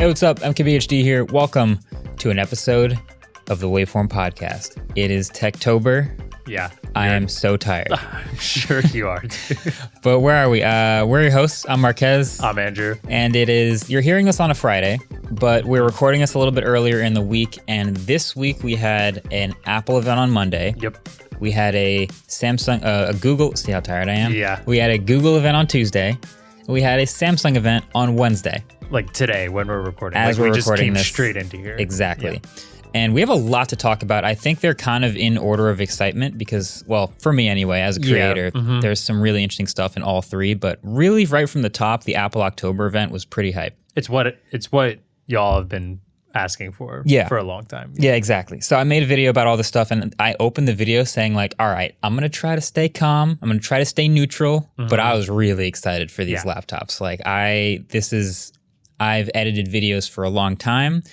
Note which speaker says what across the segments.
Speaker 1: Hey, what's up? MKBHD here. Welcome to an episode of the Waveform podcast. It is Techtober.
Speaker 2: Yeah.
Speaker 1: I am so tired.
Speaker 2: I'm sure you are, too.
Speaker 1: But where are we? We're your hosts. I'm Marques.
Speaker 2: I'm Andrew.
Speaker 1: And you're hearing this on a Friday, but we're recording this a little bit earlier in the week. And this week we had an Apple event on Monday.
Speaker 2: Yep.
Speaker 1: We had a Samsung, a Google, see how tired I am?
Speaker 2: Yeah.
Speaker 1: We had a Google event on Tuesday. We had a Samsung event on Wednesday.
Speaker 2: Like today when we're recording.
Speaker 1: As
Speaker 2: like
Speaker 1: we're
Speaker 2: we
Speaker 1: recording
Speaker 2: just came
Speaker 1: this.
Speaker 2: straight into here.
Speaker 1: Exactly.
Speaker 2: Yeah.
Speaker 1: And we have a lot to talk about. I think they're kind of in order of excitement because, well, for me anyway, as a creator, there's some really interesting stuff in all three. But really, right from the top, the Apple October event was pretty hype.
Speaker 2: It's what y'all have been asking for for a long time.
Speaker 1: Yeah, exactly. So I made a video about all this stuff, and I opened the video saying like, all right, I'm going to try to stay calm. I'm going to try to stay neutral. But I was really excited for these laptops. Like I've edited videos for a long time,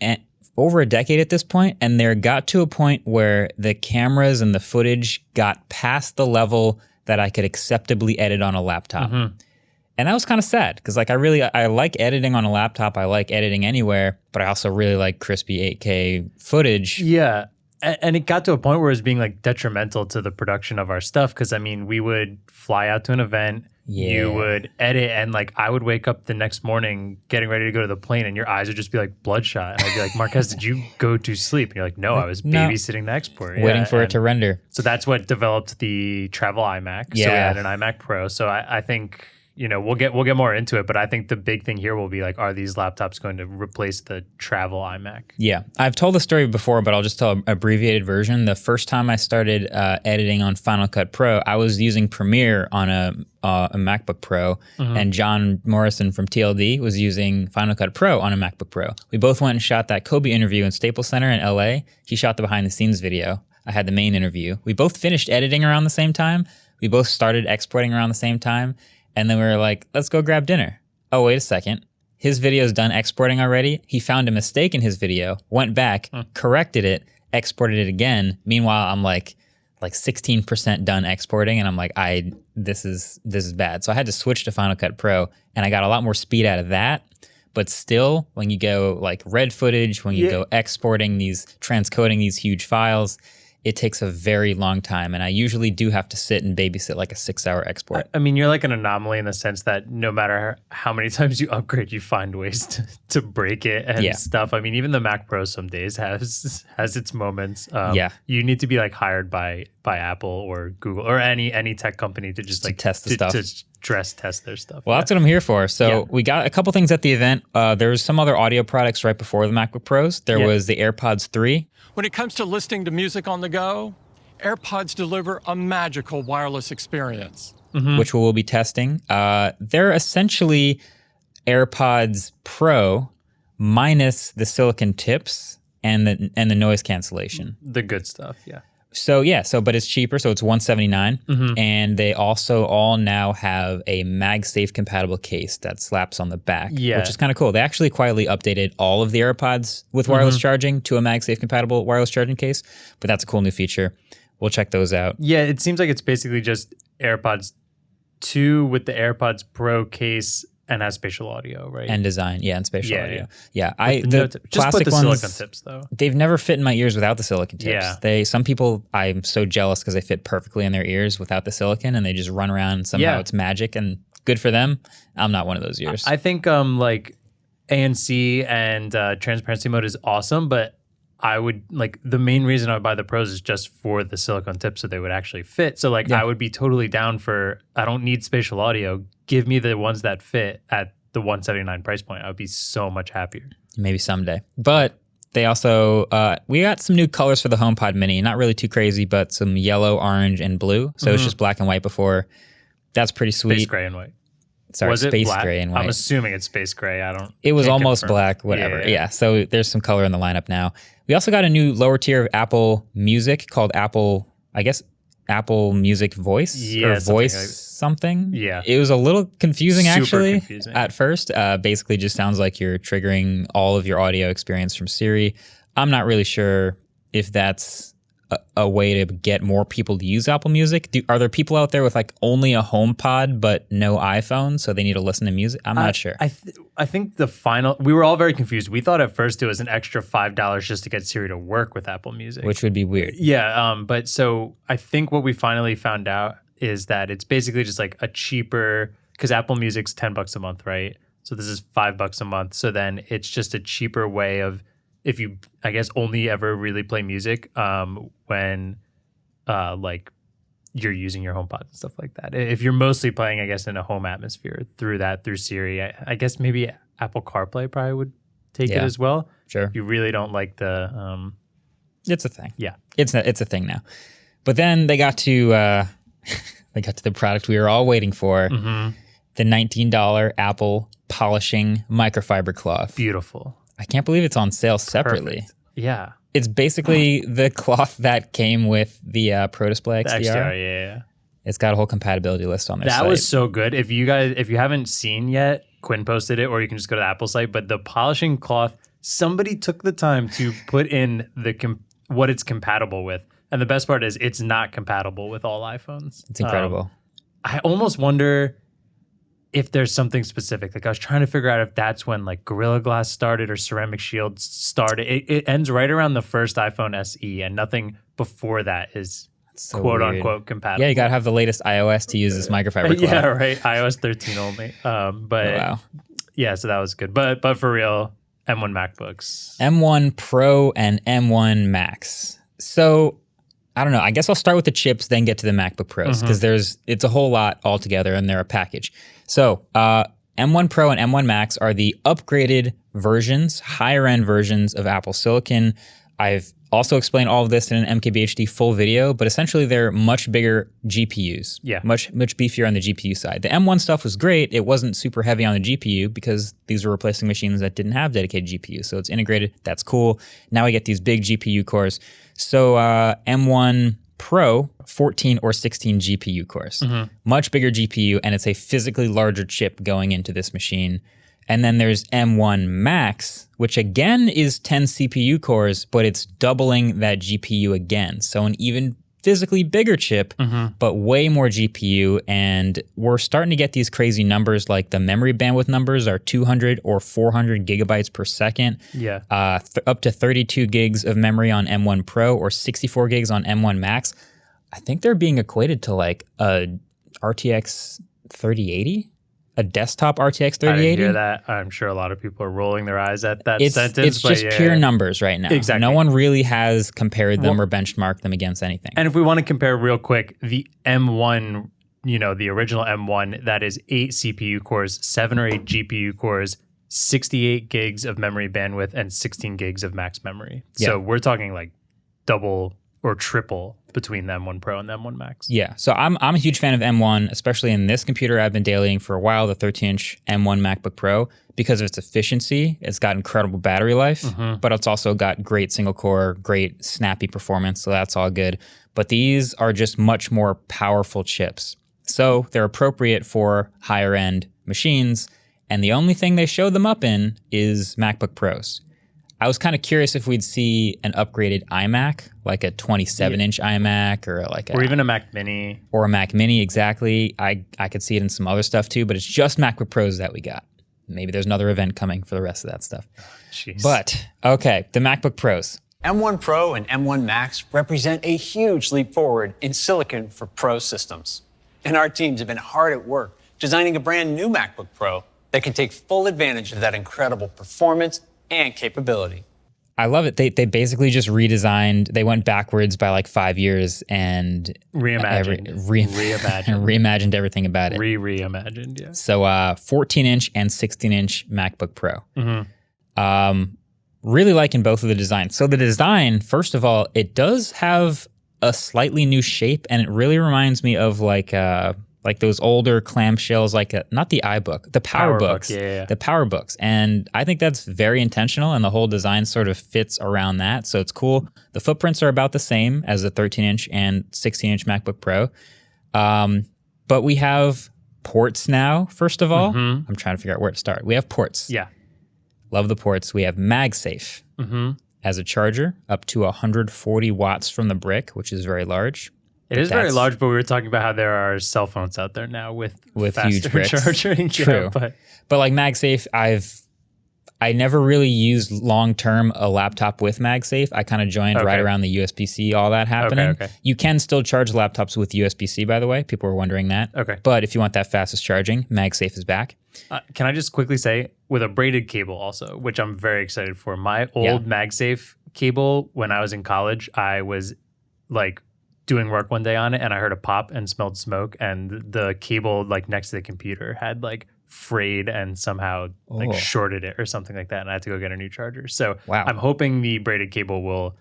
Speaker 1: and over a decade at this point, and there got to a point where the cameras and the footage got past the level that I could acceptably edit on a laptop. And that was kind of sad because like I like editing on a laptop. I like editing anywhere, but I also really like crispy 8K footage.
Speaker 2: Yeah. And it got to a point where it was being like detrimental to the production of our stuff. Cause I mean, we would fly out to an event, you would edit, and like I would wake up the next morning getting ready to go to the plane and your eyes would just be like bloodshot. And I'd be like, Marques, did you go to sleep? And you're like, no, I was babysitting the export.
Speaker 1: Waiting for it to render.
Speaker 2: So that's what developed the travel iMac.
Speaker 1: Yeah.
Speaker 2: So we had an iMac Pro. So I think, you know, we'll get more into it, but I think the big thing here will be like, are these laptops going to replace the travel iMac?
Speaker 1: Yeah, I've told the story before, but I'll just tell an abbreviated version. The first time I started editing on Final Cut Pro, I was using Premiere on a MacBook Pro, and John Morrison from TLD was using Final Cut Pro on a MacBook Pro. We both went and shot that Kobe interview in Staples Center in LA. He shot the behind the scenes video. I had the main interview. We both finished editing around the same time. We both started exporting around the same time. And then we were like, let's go grab dinner. Oh, wait a second. His video's done exporting already. He found a mistake in his video, went back, corrected it, exported it again. Meanwhile, I'm like 16% done exporting. And I'm like, this is bad. So I had to switch to Final Cut Pro, and I got a lot more speed out of that. But still, when you go like red footage, when you go exporting transcoding these huge files, it takes a very long time, and I usually do have to sit and babysit like a 6-hour export.
Speaker 2: I mean, you're like an anomaly in the sense that no matter how many times you upgrade, you find ways to break it and stuff. I mean, even the Mac Pro some days has its moments. You need to be like hired by Apple or Google or any tech company to just like
Speaker 1: test the stuff.
Speaker 2: To stress test their stuff.
Speaker 1: Well, that's what I'm here for. So we got a couple things at the event. There was some other audio products right before the MacBook Pros. There was the AirPods 3.
Speaker 3: When it comes to listening to music on the go, AirPods deliver a magical wireless experience.
Speaker 1: Which we'll be testing. They're essentially AirPods Pro minus the silicon tips and the noise cancellation.
Speaker 2: The good stuff, yeah.
Speaker 1: So but it's cheaper, so it's $179, and they also all now have a MagSafe compatible case that slaps on the back, which is kind of cool. They actually quietly updated all of the AirPods with wireless charging to a MagSafe compatible wireless charging case, but that's a cool new feature. We'll check those out.
Speaker 2: Yeah, it seems like it's basically just AirPods 2 with the AirPods Pro case and has spatial audio, right?
Speaker 1: And design, and spatial audio. Yeah,
Speaker 2: just put the silicon tips though.
Speaker 1: They've never fit in my ears without the silicon tips.
Speaker 2: Yeah.
Speaker 1: Some people, I'm so jealous because they fit perfectly in their ears without the silicon, and they just run around and somehow it's magic, and good for them. I'm not one of those ears.
Speaker 2: I think like ANC and transparency mode is awesome, but I would like the main reason I would buy the Pros is just for the silicone tips so they would actually fit. So like I would be totally down for, I don't need spatial audio. Give me the ones that fit at the $179 price point. I would be so much happier.
Speaker 1: Maybe someday. But they also, we got some new colors for the HomePod Mini. Not really too crazy, but some yellow, orange, and blue. So it's just black and white before. That's pretty sweet.
Speaker 2: Space gray and white.
Speaker 1: Sorry,
Speaker 2: was
Speaker 1: space
Speaker 2: black?
Speaker 1: gray and white.
Speaker 2: I'm assuming it's space gray.
Speaker 1: It was almost
Speaker 2: confirm.
Speaker 1: Black, whatever. Yeah, so there's some color in the lineup now. We also got a new lower tier of Apple Music called Apple Music Voice or Voice something.
Speaker 2: Yeah.
Speaker 1: It was a little confusing
Speaker 2: Super
Speaker 1: confusing. At first. Basically just sounds like you're triggering all of your audio experience from Siri. I'm not really sure if that's a way to get more people to use Apple Music? Are there people out there with like only a HomePod but no iPhone, so they need to listen to music? I'm not sure.
Speaker 2: I think we were all very confused. We thought at first it was an extra $5 just to get Siri to work with Apple Music,
Speaker 1: which would be weird.
Speaker 2: Yeah, but so I think what we finally found out is that it's basically just like a cheaper, because Apple Music's $10 a month, right? So this is $5 a month. So then it's just a cheaper way of, if you, I guess, only ever really play music when like you're using your HomePod and stuff like that. If you're mostly playing, I guess, in a home atmosphere through Siri, I guess maybe Apple CarPlay probably would take it as well.
Speaker 1: Sure.
Speaker 2: If you really don't like the...
Speaker 1: it's a thing.
Speaker 2: Yeah.
Speaker 1: It's a thing now. But then they got to the product we were all waiting for, the $19 Apple polishing microfiber cloth.
Speaker 2: Beautiful.
Speaker 1: I can't believe it's on sale separately.
Speaker 2: Perfect. Yeah.
Speaker 1: It's basically the cloth that came with the Pro Display XDR.
Speaker 2: The XDR, yeah.
Speaker 1: It's got a whole compatibility list on their site.
Speaker 2: That was so good. If you haven't seen yet, Quinn posted it, or you can just go to the Apple site. But the polishing cloth, somebody took the time to put in what it's compatible with. And the best part is it's not compatible with all iPhones.
Speaker 1: It's incredible.
Speaker 2: I almost wonder if there's something specific. Like I was trying to figure out if that's when like Gorilla Glass started or Ceramic Shield started. It ends right around the first iPhone SE, and nothing before that is
Speaker 1: so
Speaker 2: quote
Speaker 1: weird.
Speaker 2: unquote compatible.
Speaker 1: Yeah, you gotta have the latest iOS to use this microfiber cloth.
Speaker 2: Yeah, right. iOS 13 only. But
Speaker 1: wow.
Speaker 2: Yeah, so that was good. But for real, M1 MacBooks.
Speaker 1: M1 Pro and M1 Max. So I don't know. I guess I'll start with the chips, then get to the MacBook Pros, because it's a whole lot altogether and they're a package. So M1 Pro and M1 Max are the upgraded versions, higher end versions of Apple Silicon. I've also explained all of this in an MKBHD full video, but essentially they're much bigger GPUs.
Speaker 2: Yeah.
Speaker 1: Much beefier on the GPU side. The M1 stuff was great. It wasn't super heavy on the GPU because these were replacing machines that didn't have dedicated GPUs. So it's integrated. That's cool. Now we get these big GPU cores. So M1 Pro, 14 or 16 GPU cores. Much bigger GPU, and it's a physically larger chip going into this machine. And then there's M1 Max, which again is 10 CPU cores, but it's doubling that GPU again. So an even physically bigger chip, but way more GPU. And we're starting to get these crazy numbers, like the memory bandwidth numbers are 200 or 400 gigabytes per second.
Speaker 2: Yeah.
Speaker 1: Up to 32 gigs of memory on M1 Pro or 64 gigs on M1 Max. I think they're being equated to like a RTX 3080. A desktop RTX 3080?
Speaker 2: I didn't hear that. I'm sure a lot of people are rolling their eyes at that sentence.
Speaker 1: It's just pure numbers right now.
Speaker 2: Exactly.
Speaker 1: No one really has compared them or benchmarked them against anything.
Speaker 2: And if we want to compare real quick, the M1, the original M1, that is 8 CPU cores, 7 or 8 GPU cores, 68 gigs of memory bandwidth, and 16 gigs of max memory.
Speaker 1: Yeah.
Speaker 2: So we're talking like double or triple between the M1 Pro and the M1 Max.
Speaker 1: Yeah, so I'm a huge fan of M1, especially in this computer I've been dailying for a while, the 13-inch M1 MacBook Pro, because of its efficiency. It's got incredible battery life, but it's also got great single core, great snappy performance, so that's all good. But these are just much more powerful chips. So they're appropriate for higher end machines, and the only thing they show them up in is MacBook Pros. I was kind of curious if we'd see an upgraded iMac, like a 27-inch iMac or
Speaker 2: even a Mac Mini.
Speaker 1: Or a Mac Mini, exactly. I could see it in some other stuff too, but it's just MacBook Pros that we got. Maybe there's another event coming for the rest of that stuff.
Speaker 2: Jeez.
Speaker 1: But, okay, the MacBook Pros.
Speaker 4: M1 Pro and M1 Max represent a huge leap forward in silicon for Pro systems. And our teams have been hard at work designing a brand new MacBook Pro that can take full advantage of that incredible performance and capability.
Speaker 1: I love it. They basically just redesigned. They went backwards by like 5 years and reimagined everything about it.
Speaker 2: Reimagined, yeah.
Speaker 1: So 14-inch and 16-inch MacBook Pro. Really liking both of the designs. So the design, first of all, it does have a slightly new shape, and it really reminds me of like those older clamshells, not the iBook, the PowerBooks, the PowerBooks. And I think that's very intentional, and the whole design sort of fits around that. So it's cool. The footprints are about the same as the 13-inch and 16-inch MacBook Pro. But we have ports now, first of all. I'm trying to figure out where to start. We have ports.
Speaker 2: Yeah.
Speaker 1: Love the ports. We have MagSafe. as a charger, up to 140 watts from the brick, which is very large.
Speaker 2: It is very large, but we were talking about how there are cell phones out there now with
Speaker 1: huge bricks.
Speaker 2: charging.
Speaker 1: True.
Speaker 2: Yeah,
Speaker 1: but like MagSafe, I never really used long-term a laptop with MagSafe. I kind of joined right around the USB-C, all that happening.
Speaker 2: Okay.
Speaker 1: You can still charge laptops with USB-C, by the way. People were wondering that.
Speaker 2: Okay.
Speaker 1: But if you want that fastest charging, MagSafe is back.
Speaker 2: Can I just quickly say, with a braided cable also, which I'm very excited for. My old MagSafe cable, when I was in college, I was like doing work one day on it, and I heard a pop and smelled smoke, and the cable like next to the computer had like frayed and somehow like shorted it or something like that, and I had to go get a new charger. So I'm hoping the braided cable will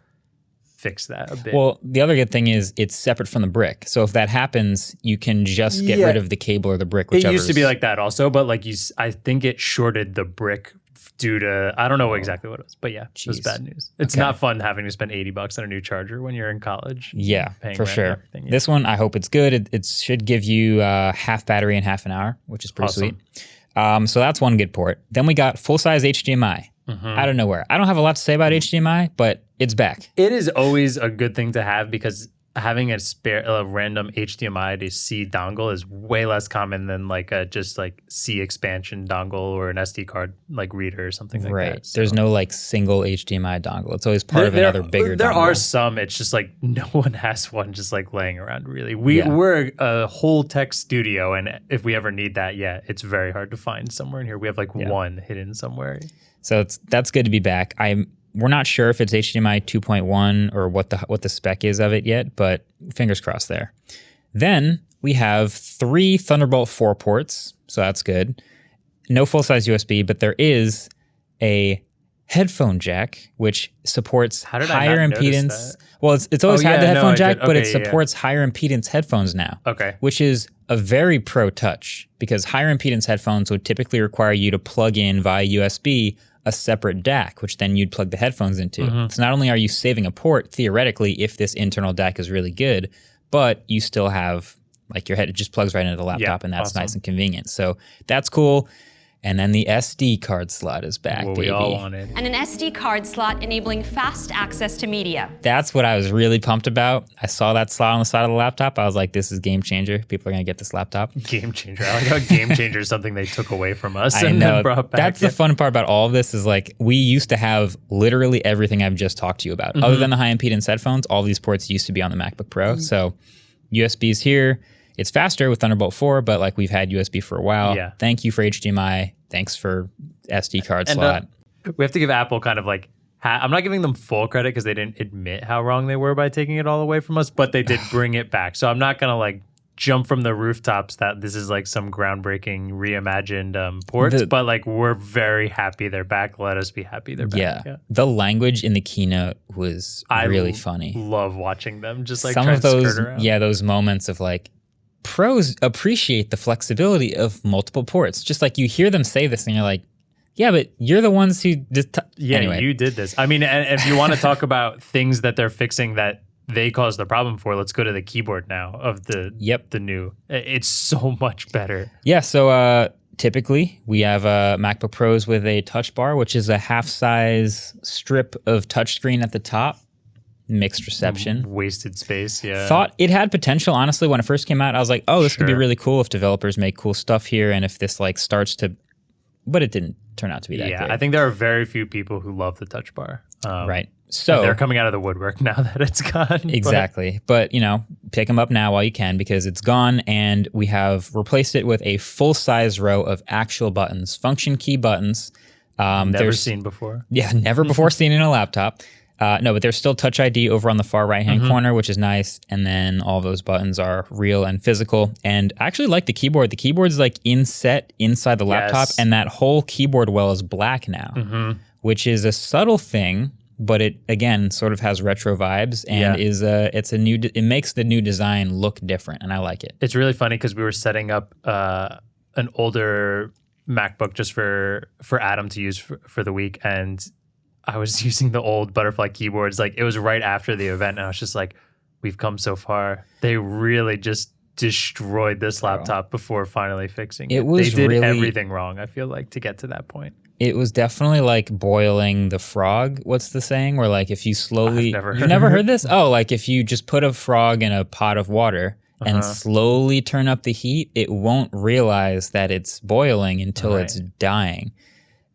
Speaker 2: fix that a bit.
Speaker 1: Well, the other good thing is it's separate from the brick. So if that happens, you can just get rid of the cable or the brick, whichever.
Speaker 2: It used to be like that also, but like I think it shorted the brick due to, I don't know exactly what it was, but yeah, it was bad news. It's not fun having to spend $80 on a new charger when you're in college.
Speaker 1: Yeah, for sure. This one, I hope it's good. It should give you half battery in half an hour, which is pretty sweet. So that's one good port. Then we got full-size HDMI out of nowhere. I don't have a lot to say about HDMI, but it's back.
Speaker 2: It is always a good thing to have because having a random HDMI to C dongle is way less common than like a just like C expansion dongle or an SD card like reader or something like that.
Speaker 1: Right. So there's no like single HDMI dongle. It's always part of another bigger dongle.
Speaker 2: There are some. It's just like no one has one just like laying around really. We're a whole tech studio, and if we ever need that, it's very hard to find somewhere in here. We have like one hidden somewhere.
Speaker 1: So that's good to be back. We're not sure if it's HDMI 2.1 or what the spec is of it yet, but fingers crossed there. Then we have 3 Thunderbolt 4 ports, so that's good. No full-size USB, but there is a headphone jack, which supports higher impedance. Well, it's always had the headphone jack, but it supports higher impedance headphones now.
Speaker 2: Okay.
Speaker 1: Which is a very pro touch because higher impedance headphones would typically require you to plug in via USB a separate DAC, which then you'd plug the headphones into. So not only are you saving a port, theoretically, if this internal DAC is really good, but you still have, like your head, it just plugs right into the laptop, and that's nice and convenient. So that's cool. And then the SD card slot is back, baby.
Speaker 2: We all wanted.
Speaker 5: And an SD card slot enabling fast access to media.
Speaker 1: That's what I was really pumped about. I saw that slot on the side of the laptop. I was like, this is game changer. People are going to get this laptop.
Speaker 2: Game changer. I like how game changer is something they took away from us
Speaker 1: and
Speaker 2: then brought back.
Speaker 1: That's the fun part about all of this is like, we used to have literally everything I've just talked to you about. Other than the high impedance headphones, all these ports used to be on the MacBook Pro. So USB's here. It's faster with Thunderbolt 4, but like we've had USB for a while.
Speaker 2: Yeah.
Speaker 1: Thank you for HDMI. Thanks for SD card slot.
Speaker 2: We have to give Apple kind of like, I'm not giving them full credit because they didn't admit how wrong they were by taking it all away from us, but they did bring it back. So I'm not going to like jump from the rooftops that this is like some groundbreaking reimagined ports, but like we're very happy they're back. Let us be happy they're back.
Speaker 1: Yeah. The language in the keynote was really funny.
Speaker 2: Love watching them just like
Speaker 1: some of those moments of like, pros appreciate the flexibility of multiple ports. Just like you hear them say this and you're like, yeah, but you're the ones who just... anyway.
Speaker 2: You did this. I mean, and if you want to talk about things that they're fixing that they caused the problem for, let's go to the keyboard now of the new. It's so much better.
Speaker 1: Yeah, so typically we have MacBook Pros with a touch bar, which is a half-size strip of touchscreen at the top. Mixed reception.
Speaker 2: Wasted space, yeah.
Speaker 1: Thought it had potential, honestly, when it first came out. I was like, oh, this could be really cool if developers make cool stuff here and if this like starts to... But it didn't turn out to be that great.
Speaker 2: I think there are very few people who love the touch bar.
Speaker 1: Right. So
Speaker 2: they're coming out of the woodwork now that it's gone.
Speaker 1: Exactly. But, you know, pick them up now while you can because it's gone, and we have replaced it with a full-size row of actual buttons, function key buttons.
Speaker 2: Never seen before.
Speaker 1: Yeah, never before seen in a laptop. No, but there's still Touch ID over on the far right-hand corner, which is nice. And then all those buttons are real and physical. And I actually like the keyboard. The keyboard's like inset inside the laptop, and that whole keyboard well is black now, which is a subtle thing, but it, again, sort of has retro vibes and it makes the new design look different, and I like it.
Speaker 2: It's really funny because we were setting up an older MacBook just for Adam to use for the week, and I was using the old butterfly keyboards. Like, it was right after the event, and I was just like, we've come so far. They really just destroyed this laptop before finally fixing it.
Speaker 1: It was
Speaker 2: they did
Speaker 1: really,
Speaker 2: everything wrong, I feel like, to get to that point.
Speaker 1: It was definitely like boiling the frog. What's the saying? Where like if you slowly...
Speaker 2: You've
Speaker 1: never heard this? Oh, like if you just put a frog in a pot of water and slowly turn up the heat, it won't realize that it's boiling until it's dying.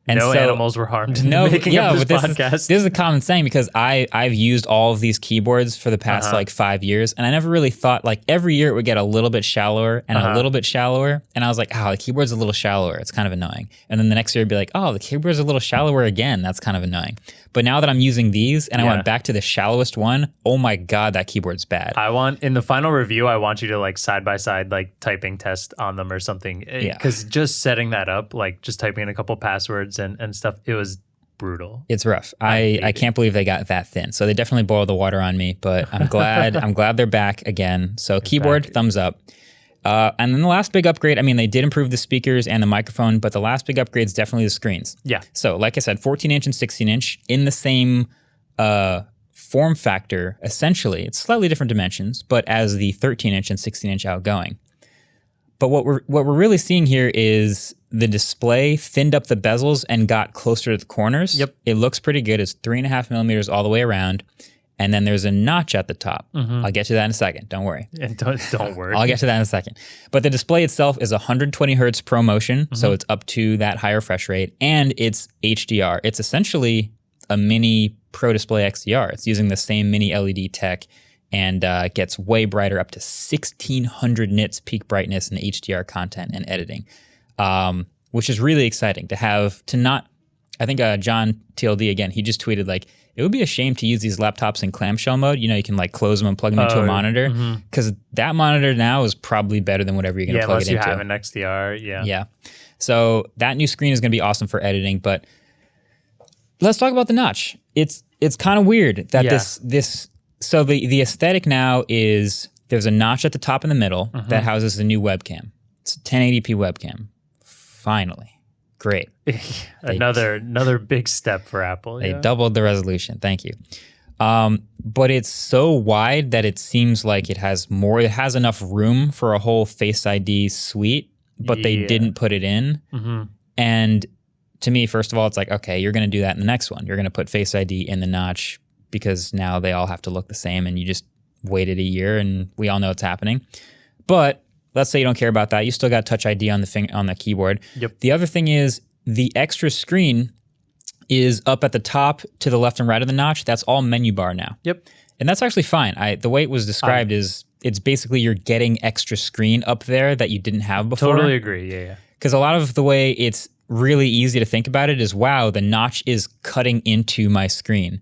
Speaker 1: And
Speaker 2: no animals were harmed in making up this podcast.
Speaker 1: This is a common saying because I've used all of these keyboards for the past like 5 years, and I never really thought, like, every year it would get a little bit shallower and a little bit shallower, and I was like, oh, the keyboard's a little shallower. It's kind of annoying. And then the next year it'd be like, oh, the keyboard's a little shallower again. That's kind of annoying. But now that I'm using these and I went back to the shallowest one, oh my God, that keyboard's bad.
Speaker 2: In the final review, I want you to like side by side, like typing test on them or something. Because just setting that up, like just typing in a couple passwords and stuff, it was brutal.
Speaker 1: It's rough. I can't believe they got that thin. So they definitely boiled the water on me, but I'm glad they're back again. So keyboard, thumbs up. And then the last big upgrade, I mean, they did improve the speakers and the microphone, but the last big upgrade is definitely the screens.
Speaker 2: Yeah.
Speaker 1: So like I said, 14-inch and 16-inch in the same form factor, essentially. It's slightly different dimensions, but as the 13-inch and 16-inch outgoing. But what we're really seeing here is the display thinned up the bezels and got closer to the corners.
Speaker 2: Yep.
Speaker 1: It looks pretty good. It's 3.5 millimeters all the way around. And then there's a notch at the top. I'll get to that in a second. Don't worry.
Speaker 2: And don't worry.
Speaker 1: I'll get to that in a second. But the display itself is 120 hertz ProMotion, so it's up to that higher refresh rate, and it's HDR. It's essentially a mini Pro Display XDR. It's using the same mini LED tech and gets way brighter, up to 1600 nits peak brightness in HDR content and editing, which is really exciting to have. I think John TLD, again, he just tweeted like, it would be a shame to use these laptops in clamshell mode. You know, you can like close them and plug them into a monitor, because that monitor now is probably better than whatever you're going to plug it into.
Speaker 2: Yeah, unless you have an XDR,
Speaker 1: Yeah. So that new screen is going to be awesome for editing, but let's talk about the notch. It's kind of weird that so the aesthetic now is there's a notch at the top in the middle that houses the new webcam. It's a 1080p webcam. Finally. Great.
Speaker 2: Another big step for Apple.
Speaker 1: They doubled the resolution. Thank you. But it's so wide that it seems like it has enough room for a whole Face ID suite, but they didn't put it in. And to me, first of all, it's like, okay, you're going to do that in the next one. You're going to put Face ID in the notch because now they all have to look the same, and you just waited a year and we all know it's happening. But let's say you don't care about that. You still got Touch ID on the keyboard.
Speaker 2: Yep.
Speaker 1: The other thing is the extra screen is up at the top to the left and right of the notch. That's all menu bar now.
Speaker 2: Yep.
Speaker 1: And that's actually fine. The way it was described is it's basically you're getting extra screen up there that you didn't have before.
Speaker 2: Totally agree. Yeah.
Speaker 1: Because a lot of the way it's really easy to think about it is, wow, the notch is cutting into my screen.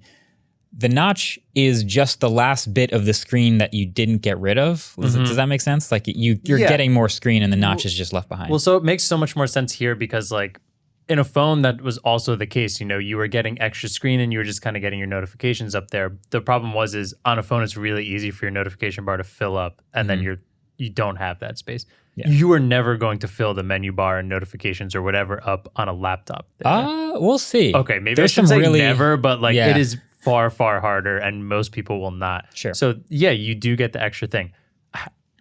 Speaker 1: The notch is just the last bit of the screen that you didn't get rid of. Does that make sense? Like you're getting more screen and the notch is just left behind.
Speaker 2: Well, so it makes so much more sense here because like in a phone that was also the case, you know, you were getting extra screen and you were just kind of getting your notifications up there. The problem is on a phone, it's really easy for your notification bar to fill up and then you don't have that space. Yeah. You are never going to fill the menu bar and notifications or whatever up on a laptop.
Speaker 1: We'll see.
Speaker 2: Okay, maybe I should say never, but like it is far, far harder, and most people will not.
Speaker 1: Sure.
Speaker 2: So, yeah, you do get the extra thing.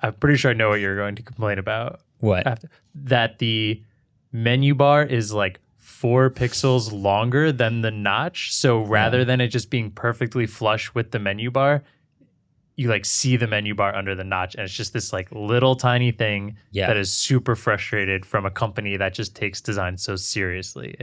Speaker 2: I'm pretty sure I know what you're going to complain about.
Speaker 1: What?
Speaker 2: That the menu bar is like 4 pixels longer than the notch. So rather than it just being perfectly flush with the menu bar, you like see the menu bar under the notch, and it's just this like little tiny thing that is super frustrated from a company that just takes design so seriously.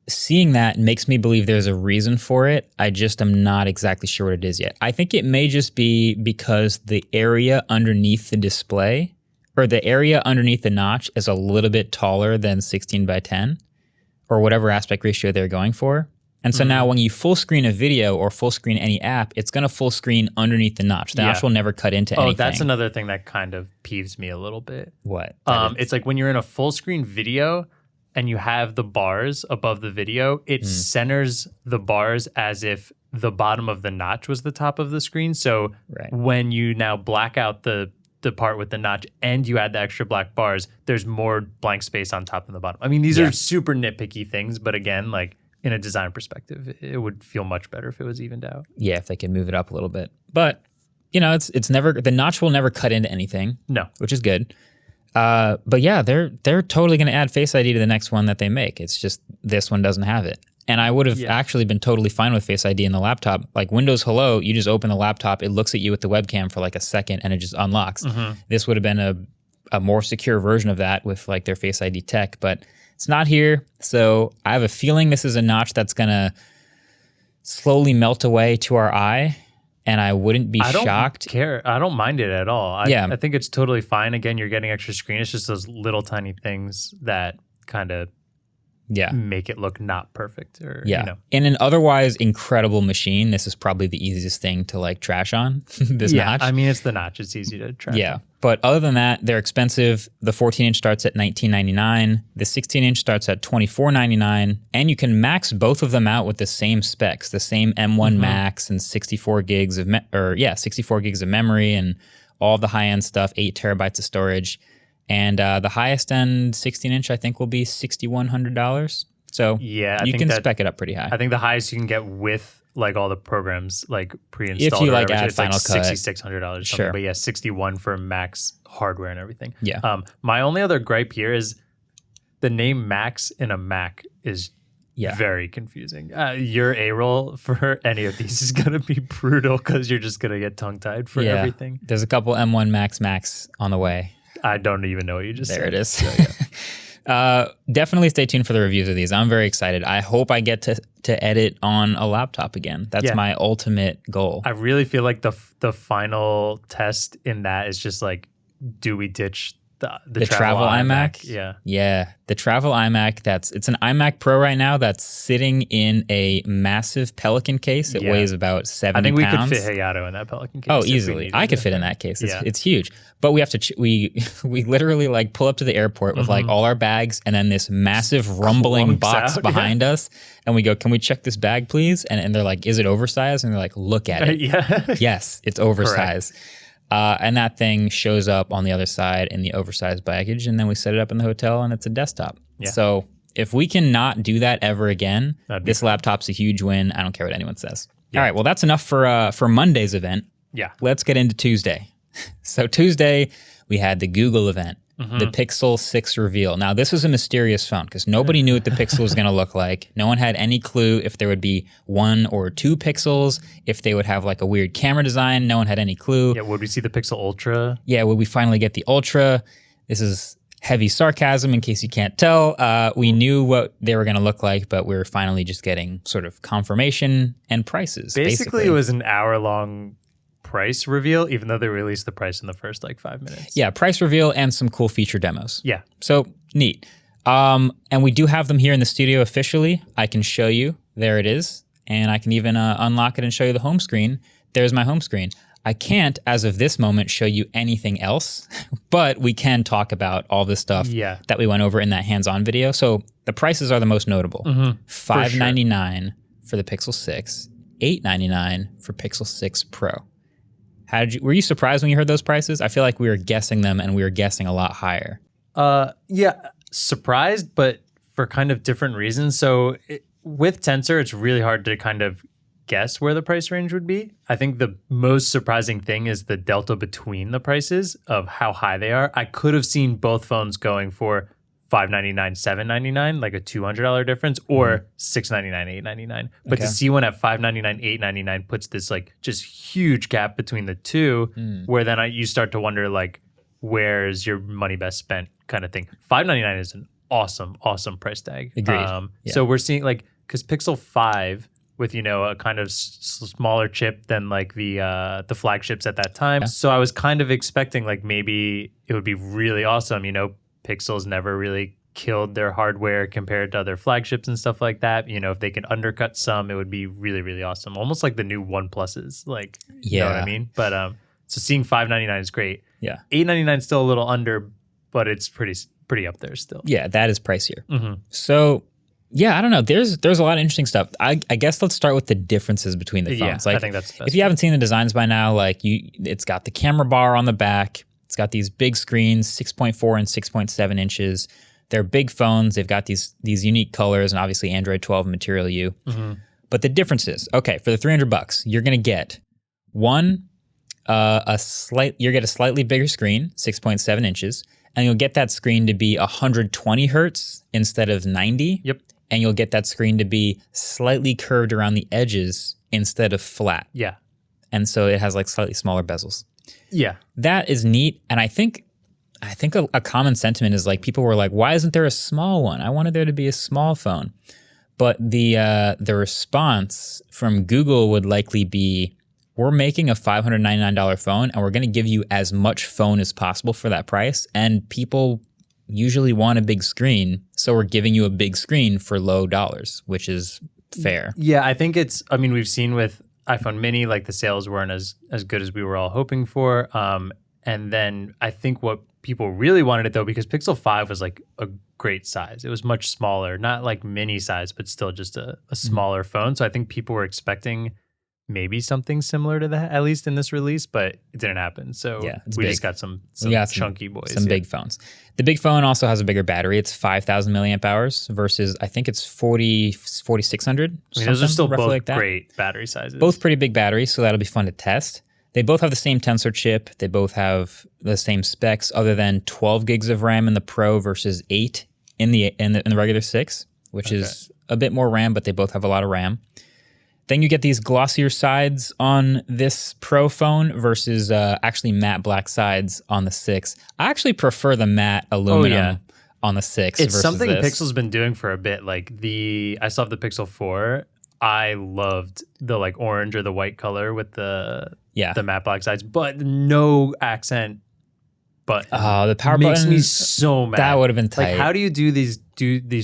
Speaker 1: Seeing that makes me believe there's a reason for it. I just am not exactly sure what it is yet. I think it may just be because the area underneath the display or the area underneath the notch is a little bit taller than 16 by 10 or whatever aspect ratio they're going for. And so now when you full screen a video or full screen any app, it's going to full screen underneath the notch. The notch will never cut into anything. Oh,
Speaker 2: that's another thing that kind of peeves me a little bit.
Speaker 1: What?
Speaker 2: It's like when you're in a full screen video and you have the bars above the video, it centers the bars as if the bottom of the notch was the top of the screen. So when you now black out the part with the notch and you add the extra black bars, there's more blank space on top and the bottom. I mean, these are super nitpicky things, but again, like in a design perspective, it would feel much better if it was evened out.
Speaker 1: Yeah, if they could move it up a little bit. But you know, it's never, the notch will never cut into anything.
Speaker 2: No.
Speaker 1: Which is good. But yeah, they're totally going to add Face ID to the next one that they make. It's just this one doesn't have it. And I would have actually been totally fine with Face ID in the laptop. Like Windows Hello, you just open the laptop, it looks at you with the webcam for like a second and it just unlocks. This would have been a more secure version of that with like their Face ID tech, but it's not here. So I have a feeling this is a notch that's going to slowly melt away to our eye. And I wouldn't be shocked.
Speaker 2: I don't mind it at all. I think it's totally fine. Again, you're getting extra screen. It's just those little tiny things that kind of make it look not perfect. Or, you know.
Speaker 1: In an otherwise incredible machine, this is probably the easiest thing to like trash on, this notch.
Speaker 2: I mean, it's the notch. It's easy to trash on.
Speaker 1: But other than that, they're expensive. The 14-inch starts at $19.99. The 16-inch starts at $24.99. And you can max both of them out with the same specs, the same M1 Max and 64 gigs of 64 gigs of memory and all the high-end stuff, 8 terabytes of storage. And the highest end 16-inch, I think, will be $6,100. So you can spec it up pretty high.
Speaker 2: I think the highest you can get with like all the programs like pre-installed.
Speaker 1: If you like add Final Cut,
Speaker 2: $6,600.
Speaker 1: Sure.
Speaker 2: But yeah, 61 for max hardware and everything.
Speaker 1: Yeah.
Speaker 2: My only other gripe here is the name Max in a Mac is very confusing. Your A-roll for any of these is going to be brutal because you're just going to get tongue-tied for everything.
Speaker 1: There's a couple M1 Max on the way.
Speaker 2: I don't even know what you just said.
Speaker 1: There it is. So, definitely stay tuned for the reviews of these. I'm very excited. I hope I get to edit on a laptop again. That's my ultimate goal.
Speaker 2: I really feel like the final test in that is just like, do we ditch the travel iMac? Yeah. The travel iMac, it's an iMac Pro right now that's sitting in a massive Pelican case. It weighs about 70 pounds. I think we could fit Hayato in that Pelican case.
Speaker 1: Oh, easily. I could fit in that case. It's huge. But we have to, we literally like pull up to the airport with like all our bags and then this massive rumbling box behind us. And we go, can we check this bag, please? And they're like, is it oversized? And they're like, look at it. Yes, it's oversized. And that thing shows up on the other side in the oversized baggage, and then we set it up in the hotel, and it's a desktop. So if we can not do that ever again, this laptop's a huge win. I don't care what anyone says. All right, well, that's enough for Monday's event. Let's get into Tuesday. So Tuesday, we had the Google event, the Pixel 6 reveal. Now, this was a mysterious phone because nobody knew what the Pixel was going to look like. No one had any clue if there would be 1 or 2 pixels, if they would have like a weird camera design. No one had any clue.
Speaker 2: Yeah, would we see the Pixel Ultra?
Speaker 1: Yeah, would we finally get the Ultra? This is heavy sarcasm in case you can't tell. We knew what they were going to look like, but we were finally just getting sort of confirmation and prices.
Speaker 2: Basically, it was an hour-long price reveal, even though they released the price in the first like 5 minutes.
Speaker 1: Yeah, price reveal and some cool feature demos.
Speaker 2: Yeah.
Speaker 1: So neat. And we do have them here in the studio officially. I can show you. There it is. And I can even unlock it and show you the home screen. There's my home screen. I can't, as of this moment, show you anything else, but we can talk about all this stuff that we went over in that hands-on video. So the prices are the most notable. $599 for the Pixel 6, $899 for Pixel 6 Pro. Were you surprised when you heard those prices? I feel like we were guessing them and we were guessing a lot higher.
Speaker 2: Yeah, surprised, but for kind of different reasons. So with Tensor, it's really hard to kind of guess where the price range would be. I think the most surprising thing is the delta between the prices of how high they are. I could have seen both phones going for $599, $799, like a $200 difference, or $699, $899. But to see one at $599, $899 puts this like just huge gap between the two, where then you start to wonder like, where's your money best spent kind of thing. $599 is an awesome price tag.
Speaker 1: Agreed.
Speaker 2: So we're seeing like, because Pixel 5 with, you know, a kind of smaller chip than like the flagships at that time. So I was kind of expecting like maybe it would be really awesome, you know, Pixel's never really killed their hardware compared to other flagships and stuff like that. You know, if they can undercut some, it would be really, really awesome. Almost like the new OnePluses, like, you know what I mean? But so seeing $599 is great.
Speaker 1: Yeah.
Speaker 2: $899 is still a little under, but it's pretty up there still.
Speaker 1: Yeah, that is pricier. So yeah, I don't know. There's a lot of interesting stuff. I guess let's start with the differences between the phones. Like,
Speaker 2: I think that's the best.
Speaker 1: If you haven't seen the designs by now, like it's got the camera bar on the back. It's got these big screens, 6.4 and 6.7 inches. They're big phones. They've got these unique colors and obviously Android 12 Material U. But the difference is, okay, for the $300, you're going to get one you get a slightly bigger screen, 6.7 inches, and you'll get that screen to be 120 hertz instead of 90.
Speaker 2: Yep.
Speaker 1: And you'll get that screen to be slightly curved around the edges instead of flat.
Speaker 2: Yeah.
Speaker 1: And so it has like slightly smaller bezels.
Speaker 2: Yeah.
Speaker 1: That is neat. And I think a common sentiment is like people were like, why isn't there a small one? I wanted there to be a small phone. But the response from Google would likely be, we're making a $599 phone and we're going to give you as much phone as possible for that price. And people usually want a big screen, so we're giving you a big screen for low dollars, which is fair.
Speaker 2: Yeah, I think we've seen with iPhone mini, like the sales weren't as good as we were all hoping for. And then I think what people really wanted it though, because Pixel 5 was like a great size. It was much smaller, not like mini size, but still just a smaller phone. So I think people were expecting maybe something similar to that, at least in this release, but it didn't happen. So we just got some chunky boys.
Speaker 1: Some big phones. The big phone also has a bigger battery. It's 5,000 milliamp hours versus I think it's 4,600.
Speaker 2: I mean, those are still both like great battery sizes.
Speaker 1: Both pretty big batteries, so that'll be fun to test. They both have the same tensor chip. They both have the same specs, other than 12 gigs of RAM in the Pro versus 8 in the regular 6, which is a bit more RAM, but they both have a lot of RAM. Then you get these glossier sides on this Pro phone versus actually matte black sides on the 6. I actually prefer the matte aluminum on the 6.
Speaker 2: It's
Speaker 1: versus
Speaker 2: something
Speaker 1: this.
Speaker 2: Pixel's been doing for a bit. Like I still have the Pixel 4. I loved the like orange or the white color with the matte black sides, but no accent button.
Speaker 1: Oh, the power
Speaker 2: makes
Speaker 1: button
Speaker 2: me so mad.
Speaker 1: That would have been tight.
Speaker 2: Like, how do you do these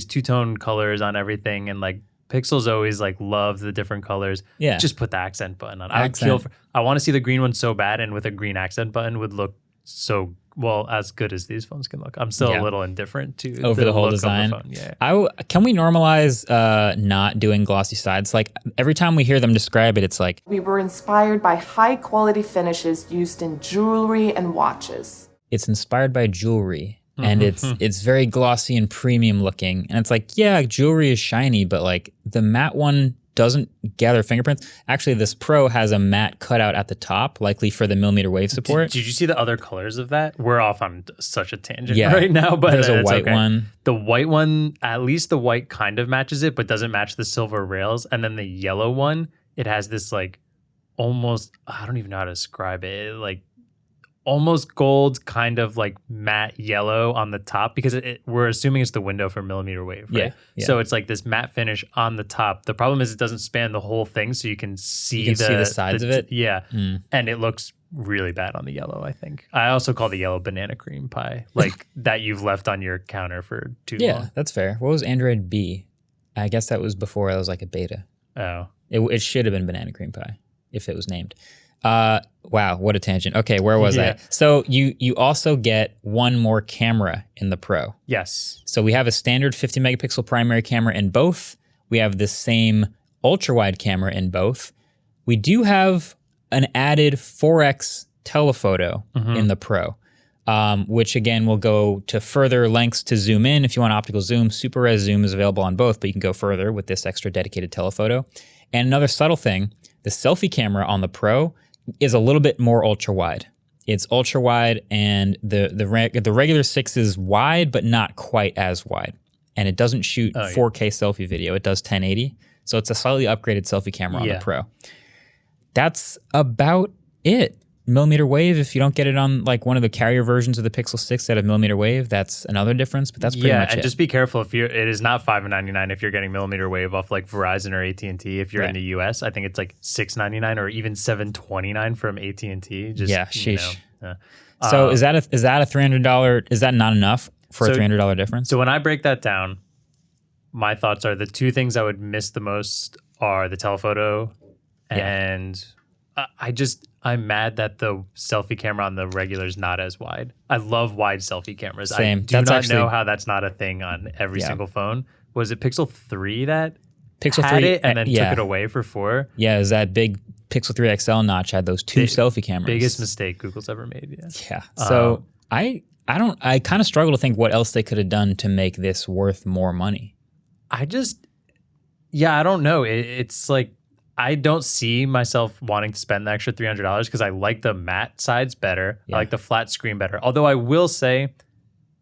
Speaker 2: two-tone colors on everything? And like Pixel's always like love the different colors.
Speaker 1: Yeah,
Speaker 2: just put the accent button on. I want to see the green one so bad, and with a green accent button would look so well, as good as these phones can look. I'm still a little indifferent to
Speaker 1: the whole design. Can we normalize not doing glossy sides? Like every time we hear them describe it, it's like
Speaker 6: we were inspired by high quality finishes used in jewelry and watches.
Speaker 1: It's inspired by jewelry. And it's very glossy and premium looking. And it's like, yeah, jewelry is shiny, but like the matte one doesn't gather fingerprints. Actually, this Pro has a matte cutout at the top, likely for the millimeter wave support.
Speaker 2: Did you see the other colors of that? We're off on such a tangent right now, but
Speaker 1: there's a white one.
Speaker 2: The white one, at least the white kind of matches it, but doesn't match the silver rails. And then the yellow one, it has this like almost, I don't even know how to describe it, like almost gold, kind of like matte yellow on the top, because we're assuming it's the window for millimeter wave, right? Yeah. So it's like this matte finish on the top. The problem is it doesn't span the whole thing, so you can see
Speaker 1: the sides of it.
Speaker 2: Yeah, and it looks really bad on the yellow, I think. I also call the yellow banana cream pie, like that you've left on your counter for too long.
Speaker 1: Yeah, that's fair. What was Android B? I guess that was before it was like a beta.
Speaker 2: Oh.
Speaker 1: It should have been banana cream pie if it was named. Wow, what a tangent. Okay, where was I? So you also get one more camera in the Pro.
Speaker 2: Yes.
Speaker 1: So we have a standard 50 megapixel primary camera in both. We have the same ultra wide camera in both. We do have an added 4x telephoto in the Pro, which again will go to further lengths to zoom in. If you want optical zoom, super res zoom is available on both, but you can go further with this extra dedicated telephoto. And another subtle thing, the selfie camera on the Pro is a little bit more ultra wide. It's ultra wide, and the regular 6 is wide, but not quite as wide. And it doesn't shoot 4K selfie video. It does 1080. So it's a slightly upgraded selfie camera on the Pro. That's about it. Millimeter wave, if you don't get it on like one of the carrier versions of the Pixel 6 that have millimeter wave, that's another difference, but that's pretty much it.
Speaker 2: And just be careful it is not $5.99 if you're getting millimeter wave off like Verizon or AT&T. If you're in the US, I think it's like $6.99 or even $7.29 from AT&T. Just,
Speaker 1: sheesh. So is that a $300? Is that not enough for a $300 difference?
Speaker 2: So when I break that down, my thoughts are the two things I would miss the most are the telephoto and I'm mad that the selfie camera on the regular is not as wide. I love wide selfie cameras.
Speaker 1: Same.
Speaker 2: I do not know how that's not a thing on every single phone. Was it Pixel 3 that had it and then took it away for 4?
Speaker 1: Yeah, it was that big Pixel 3 XL notch had those two selfie cameras.
Speaker 2: Biggest mistake Google's ever made.
Speaker 1: Yeah. So I kind of struggle to think what else they could have done to make this worth more money.
Speaker 2: I don't know. It's like I don't see myself wanting to spend the extra $300 because I like the matte sides better. I like the flat screen better. Although I will say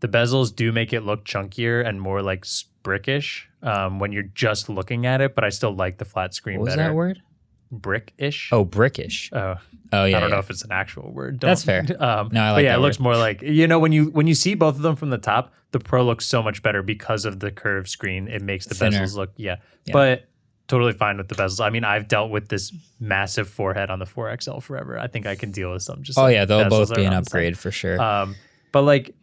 Speaker 2: the bezels do make it look chunkier and more like brickish when you're just looking at it, but I still like the flat screen
Speaker 1: What was
Speaker 2: better.
Speaker 1: that word?
Speaker 2: Brickish?
Speaker 1: Oh, brickish.
Speaker 2: Oh,
Speaker 1: yeah.
Speaker 2: I don't know if it's an actual word.
Speaker 1: That's fair. No, I like
Speaker 2: but yeah,
Speaker 1: that
Speaker 2: it looks
Speaker 1: word.
Speaker 2: more like, when you see both of them from the top, the Pro looks so much better because of the curved screen. It makes the
Speaker 1: Thinner.
Speaker 2: bezels look, But totally fine with the bezels. I mean, I've dealt with this massive forehead on the 4XL forever. I think I can deal with some. Just
Speaker 1: Oh
Speaker 2: like
Speaker 1: yeah, they'll both
Speaker 2: bezels
Speaker 1: be an
Speaker 2: around the side.
Speaker 1: upgrade for sure.
Speaker 2: But like,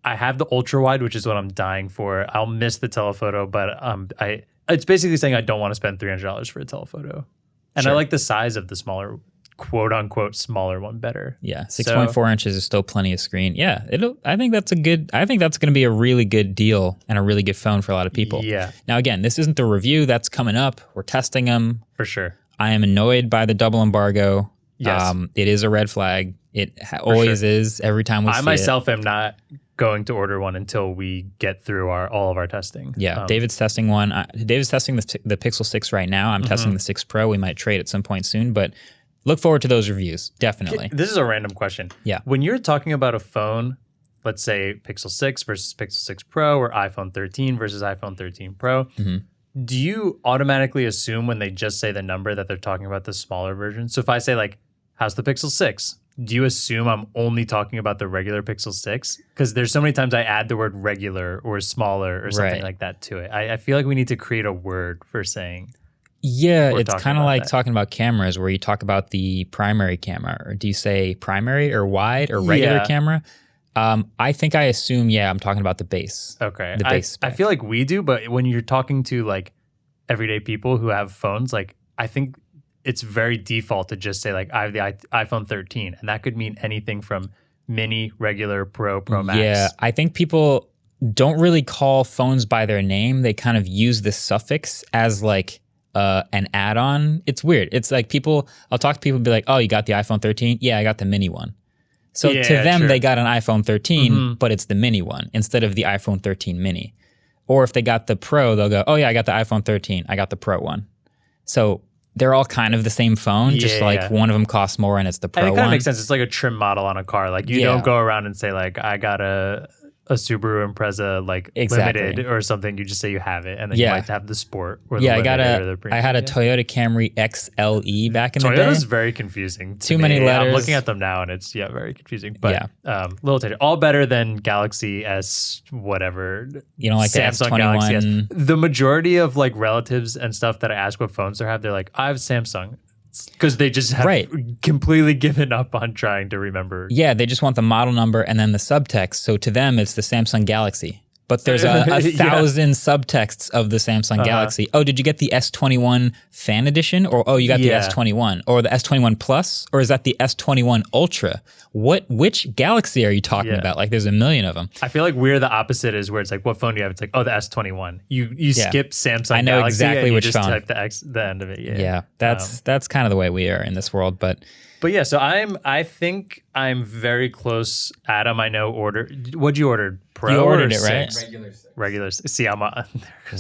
Speaker 2: I have the ultra wide, which is what I'm dying for. I'll miss the telephoto, but it's basically saying I don't want to spend $300 for a telephoto, and I like the size of the smaller, quote unquote, smaller one better.
Speaker 1: Yeah, 6.4 inches is still plenty of screen. Yeah, I think that's going to be a really good deal and a really good phone for a lot of people.
Speaker 2: Yeah.
Speaker 1: Now again, this isn't the review that's coming up. We're testing them.
Speaker 2: For sure.
Speaker 1: I am annoyed by the double embargo.
Speaker 2: Yes.
Speaker 1: It is a red flag. It always is every time we see it.
Speaker 2: I myself am not going to order one until we get through all of our testing.
Speaker 1: Yeah, David's testing one. David's testing the Pixel 6 right now. I'm testing the 6 Pro. We might trade at some point soon, but look forward to those reviews, definitely.
Speaker 2: This is a random question.
Speaker 1: Yeah.
Speaker 2: When you're talking about a phone, let's say Pixel 6 versus Pixel 6 Pro or iPhone 13 versus iPhone 13 Pro, do you automatically assume when they just say the number that they're talking about the smaller version? So if I say like, how's the Pixel 6? Do you assume I'm only talking about the regular Pixel 6? Because there's so many times I add the word regular or smaller or something like that to it. I feel like we need to create a word for saying.
Speaker 1: Yeah,
Speaker 2: We're
Speaker 1: it's
Speaker 2: talking
Speaker 1: kind of
Speaker 2: about
Speaker 1: like
Speaker 2: that.
Speaker 1: talking about cameras where you talk about the primary camera. Or do you say primary or wide or regular
Speaker 2: Yeah.
Speaker 1: camera? I think I assume, I'm talking about the base.
Speaker 2: Okay.
Speaker 1: The base
Speaker 2: I
Speaker 1: spec.
Speaker 2: feel like we do, but when you're talking to like everyday people who have phones, like I think it's very default to just say like I have the iPhone 13, and that could mean anything from mini, regular, Pro Max.
Speaker 1: Yeah, I think people don't really call phones by their name. They kind of use the suffix as like an add-on. It's weird. It's like I'll talk to people and be like, oh, you got the iPhone 13? Yeah, I got the mini one. So
Speaker 2: Yeah,
Speaker 1: to them,
Speaker 2: sure.
Speaker 1: they got an iPhone 13, but it's the mini one instead of the iPhone 13 mini. Or if they got the Pro, they'll go, oh yeah, I got the iPhone 13. I got the Pro one. So they're all kind of the same phone, just like
Speaker 2: Yeah.
Speaker 1: one of them costs more and it's the Pro
Speaker 2: And it kind
Speaker 1: one.
Speaker 2: of makes sense. It's like a trim model on a car. Like you don't go around and say like I got a Subaru Impreza like
Speaker 1: Exactly.
Speaker 2: limited or something. You just say you have it, and then
Speaker 1: Yeah.
Speaker 2: you might have the Sport. Or the
Speaker 1: Yeah, I had a
Speaker 2: premium.
Speaker 1: Toyota Camry XLE back in the day.
Speaker 2: Toyota's very confusing. to
Speaker 1: Too many
Speaker 2: me.
Speaker 1: letters.
Speaker 2: I'm looking at them now, and it's very confusing. But
Speaker 1: Yeah.
Speaker 2: little tangent. All better than Galaxy S whatever.
Speaker 1: You don't like the
Speaker 2: Samsung Galaxy S.
Speaker 1: S21?
Speaker 2: The majority of like relatives and stuff that I ask what phones they have, they're like, I have Samsung. Because they just have
Speaker 1: Right.
Speaker 2: completely given up on trying to remember.
Speaker 1: Yeah, they just want the model number and then the subtext. So to them, it's the Samsung Galaxy. But there's a
Speaker 2: Yeah.
Speaker 1: 1,000 subtexts of the Samsung Galaxy. Oh, did you get the S21 Fan Edition? Or, oh, you got the
Speaker 2: Yeah.
Speaker 1: S21? Or the S21 Plus? Or is that the S21 Ultra? Which Galaxy are you talking
Speaker 2: Yeah.
Speaker 1: about? Like, there's a million of them.
Speaker 2: I feel like we're the opposite is where it's like, what phone do you have? It's like, oh, the S21. You skip Samsung
Speaker 1: I know
Speaker 2: Galaxy
Speaker 1: exactly
Speaker 2: and
Speaker 1: which
Speaker 2: you just
Speaker 1: phone.
Speaker 2: type the end of it.
Speaker 1: Yeah, that's kind of the way we are in this world. But
Speaker 2: But so I think I'm very close. Adam, I know what'd you order? Pro
Speaker 1: You ordered
Speaker 2: or
Speaker 1: it, right?
Speaker 2: 6? Regular. See, I'm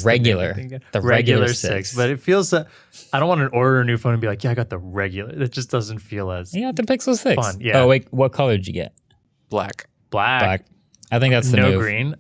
Speaker 1: Regular. The regular 6.
Speaker 2: But it feels I don't want to order a new phone and be like, yeah, I got the regular. It just doesn't feel as
Speaker 1: you got the Pixel 6.
Speaker 2: Fun, yeah.
Speaker 1: Oh, wait, what color did you get?
Speaker 7: Black.
Speaker 2: black.
Speaker 1: I think that's the
Speaker 2: No
Speaker 1: move.
Speaker 2: green.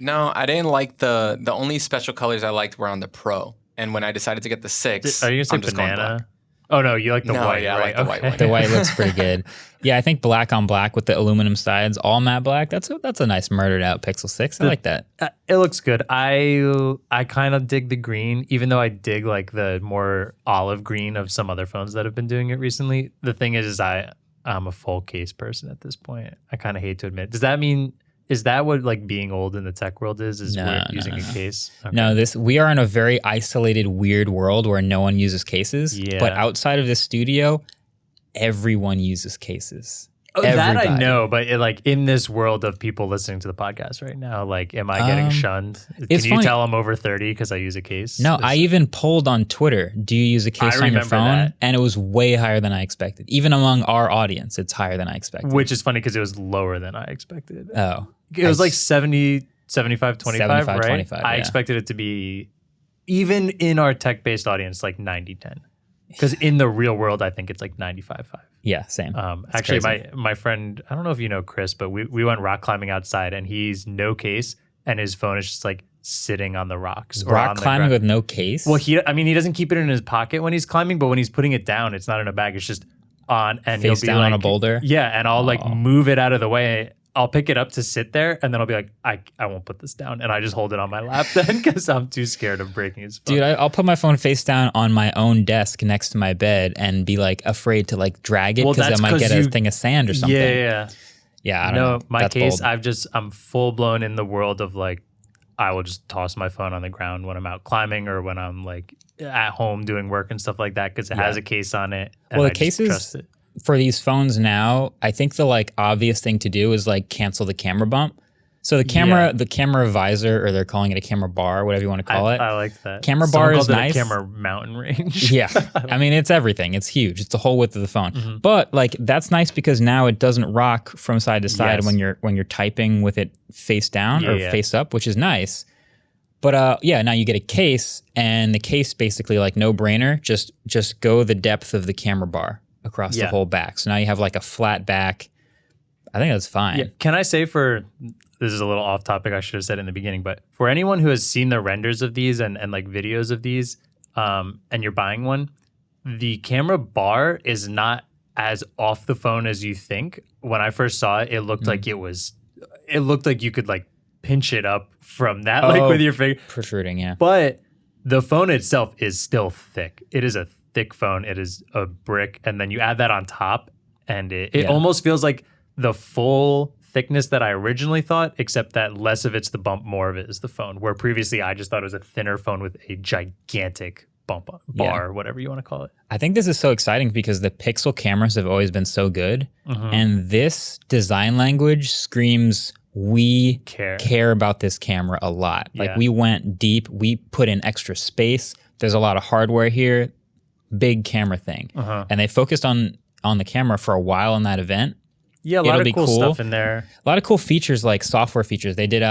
Speaker 7: No, I didn't like the only special colors I liked were on the Pro. And when I decided to get the 6,
Speaker 2: Are you
Speaker 7: I'm
Speaker 2: gonna say
Speaker 7: just going black.
Speaker 2: banana? Oh no, you like the
Speaker 7: No,
Speaker 2: white,
Speaker 7: yeah, I
Speaker 2: right?
Speaker 7: like the white one.
Speaker 1: The white looks pretty good. Yeah, I think black on black with the aluminum sides, all matte black. That's a nice murdered out Pixel 6. I like that.
Speaker 2: It looks good. I kind of dig the green, even though I dig like the more olive green of some other phones that have been doing it recently. The thing is I'm a full case person at this point. I kind of hate to admit. Does that mean is that what like being old in the tech world is
Speaker 1: No,
Speaker 2: we're
Speaker 1: no,
Speaker 2: using
Speaker 1: no,
Speaker 2: a case? Okay.
Speaker 1: No, we are in a very isolated, weird world where no one uses cases.
Speaker 2: Yeah.
Speaker 1: But outside of the studio, everyone uses cases.
Speaker 2: Oh, that I
Speaker 1: Everybody.
Speaker 2: know, but like in this world of people listening to the podcast right now, like, am I getting shunned? Can
Speaker 1: it's
Speaker 2: you
Speaker 1: funny.
Speaker 2: tell I'm over 30 because I use a case?
Speaker 1: No, I even polled on Twitter, do you use a case on your
Speaker 2: remember
Speaker 1: phone?
Speaker 2: that.
Speaker 1: And it was way higher than I expected. Even among our audience, it's higher than I expected.
Speaker 2: Which is funny because it was lower than I expected.
Speaker 1: Oh.
Speaker 2: It was like 70, 75, 25,
Speaker 1: 75,
Speaker 2: right?
Speaker 1: 25,
Speaker 2: I
Speaker 1: yeah.
Speaker 2: expected it to be, even in our tech-based audience, like 90, 10. Because in the real world, I think it's like 95.5.
Speaker 1: Yeah, same.
Speaker 2: Actually,
Speaker 1: crazy.
Speaker 2: my friend, I don't know if you know Chris, but we went rock climbing outside, and he's no case, and his phone is just like sitting on the rocks. Or
Speaker 1: Rock
Speaker 2: on the
Speaker 1: climbing
Speaker 2: ground.
Speaker 1: with no case?
Speaker 2: Well, he doesn't keep it in his pocket when he's climbing, but when he's putting it down, it's not in a bag. It's just on, and
Speaker 1: Face
Speaker 2: he'll be
Speaker 1: down
Speaker 2: like,
Speaker 1: on a boulder?
Speaker 2: Yeah, and I'll like move it out of the way. I'll pick it up to sit there, and then I'll be like, I won't put this down, and I just hold it on my lap then because I'm too scared of breaking his phone.
Speaker 1: Dude, I'll put my phone face down on my own desk next to my bed and be like afraid to like drag it because I might get a thing of sand or something. Yeah, I don't know.
Speaker 2: My
Speaker 1: That's
Speaker 2: case,
Speaker 1: bold.
Speaker 2: I'm full blown in the world of like, I will just toss my phone on the ground when I'm out climbing or when I'm like at home doing work and stuff like that because it has a case on it. And
Speaker 1: Well,
Speaker 2: I
Speaker 1: the
Speaker 2: just
Speaker 1: cases
Speaker 2: trust it.
Speaker 1: for these phones now, I think the like obvious thing to do is like cancel the camera bump. So the camera visor, or they're calling it a camera bar, whatever you want to call it.
Speaker 2: I like that.
Speaker 1: Camera
Speaker 2: Someone
Speaker 1: bar is
Speaker 2: called it
Speaker 1: nice.
Speaker 2: A camera mountain range.
Speaker 1: Yeah. I mean, it's everything. It's huge. It's the whole width of the phone. But like that's nice because now it doesn't rock from side to side
Speaker 2: Yes.
Speaker 1: when you're typing with it face down or
Speaker 2: Yeah.
Speaker 1: face up, which is nice. But now you get a case, and the case basically like no brainer, just go the depth of the camera bar across the whole back. So now you have like a flat back. I think that's fine.
Speaker 2: Yeah. Can I say this is a little off topic, I should have said in the beginning, but for anyone who has seen the renders of these and like videos of these, and you're buying one, the camera bar is not as off the phone as you think. When I first saw it, it looked like it looked like you could like pinch it up from that, like with your finger.
Speaker 1: Protruding, yeah.
Speaker 2: But the phone itself is still thick. It is a thick phone. It is a brick. And then you add that on top, and it almost feels like the full thickness that I originally thought, except that less of it's the bump, more of it is the phone. Where previously I just thought it was a thinner phone with a gigantic bump bar, whatever you want to call it.
Speaker 1: I think this is so exciting because the Pixel cameras have always been so good. And this design language screams, we care about this camera a lot. Like we went deep, we put in extra space. There's a lot of hardware here, big camera thing. And they focused on the camera for a while in that event.
Speaker 2: Yeah, a lot of cool stuff in there.
Speaker 1: A lot of cool features, like software features. They did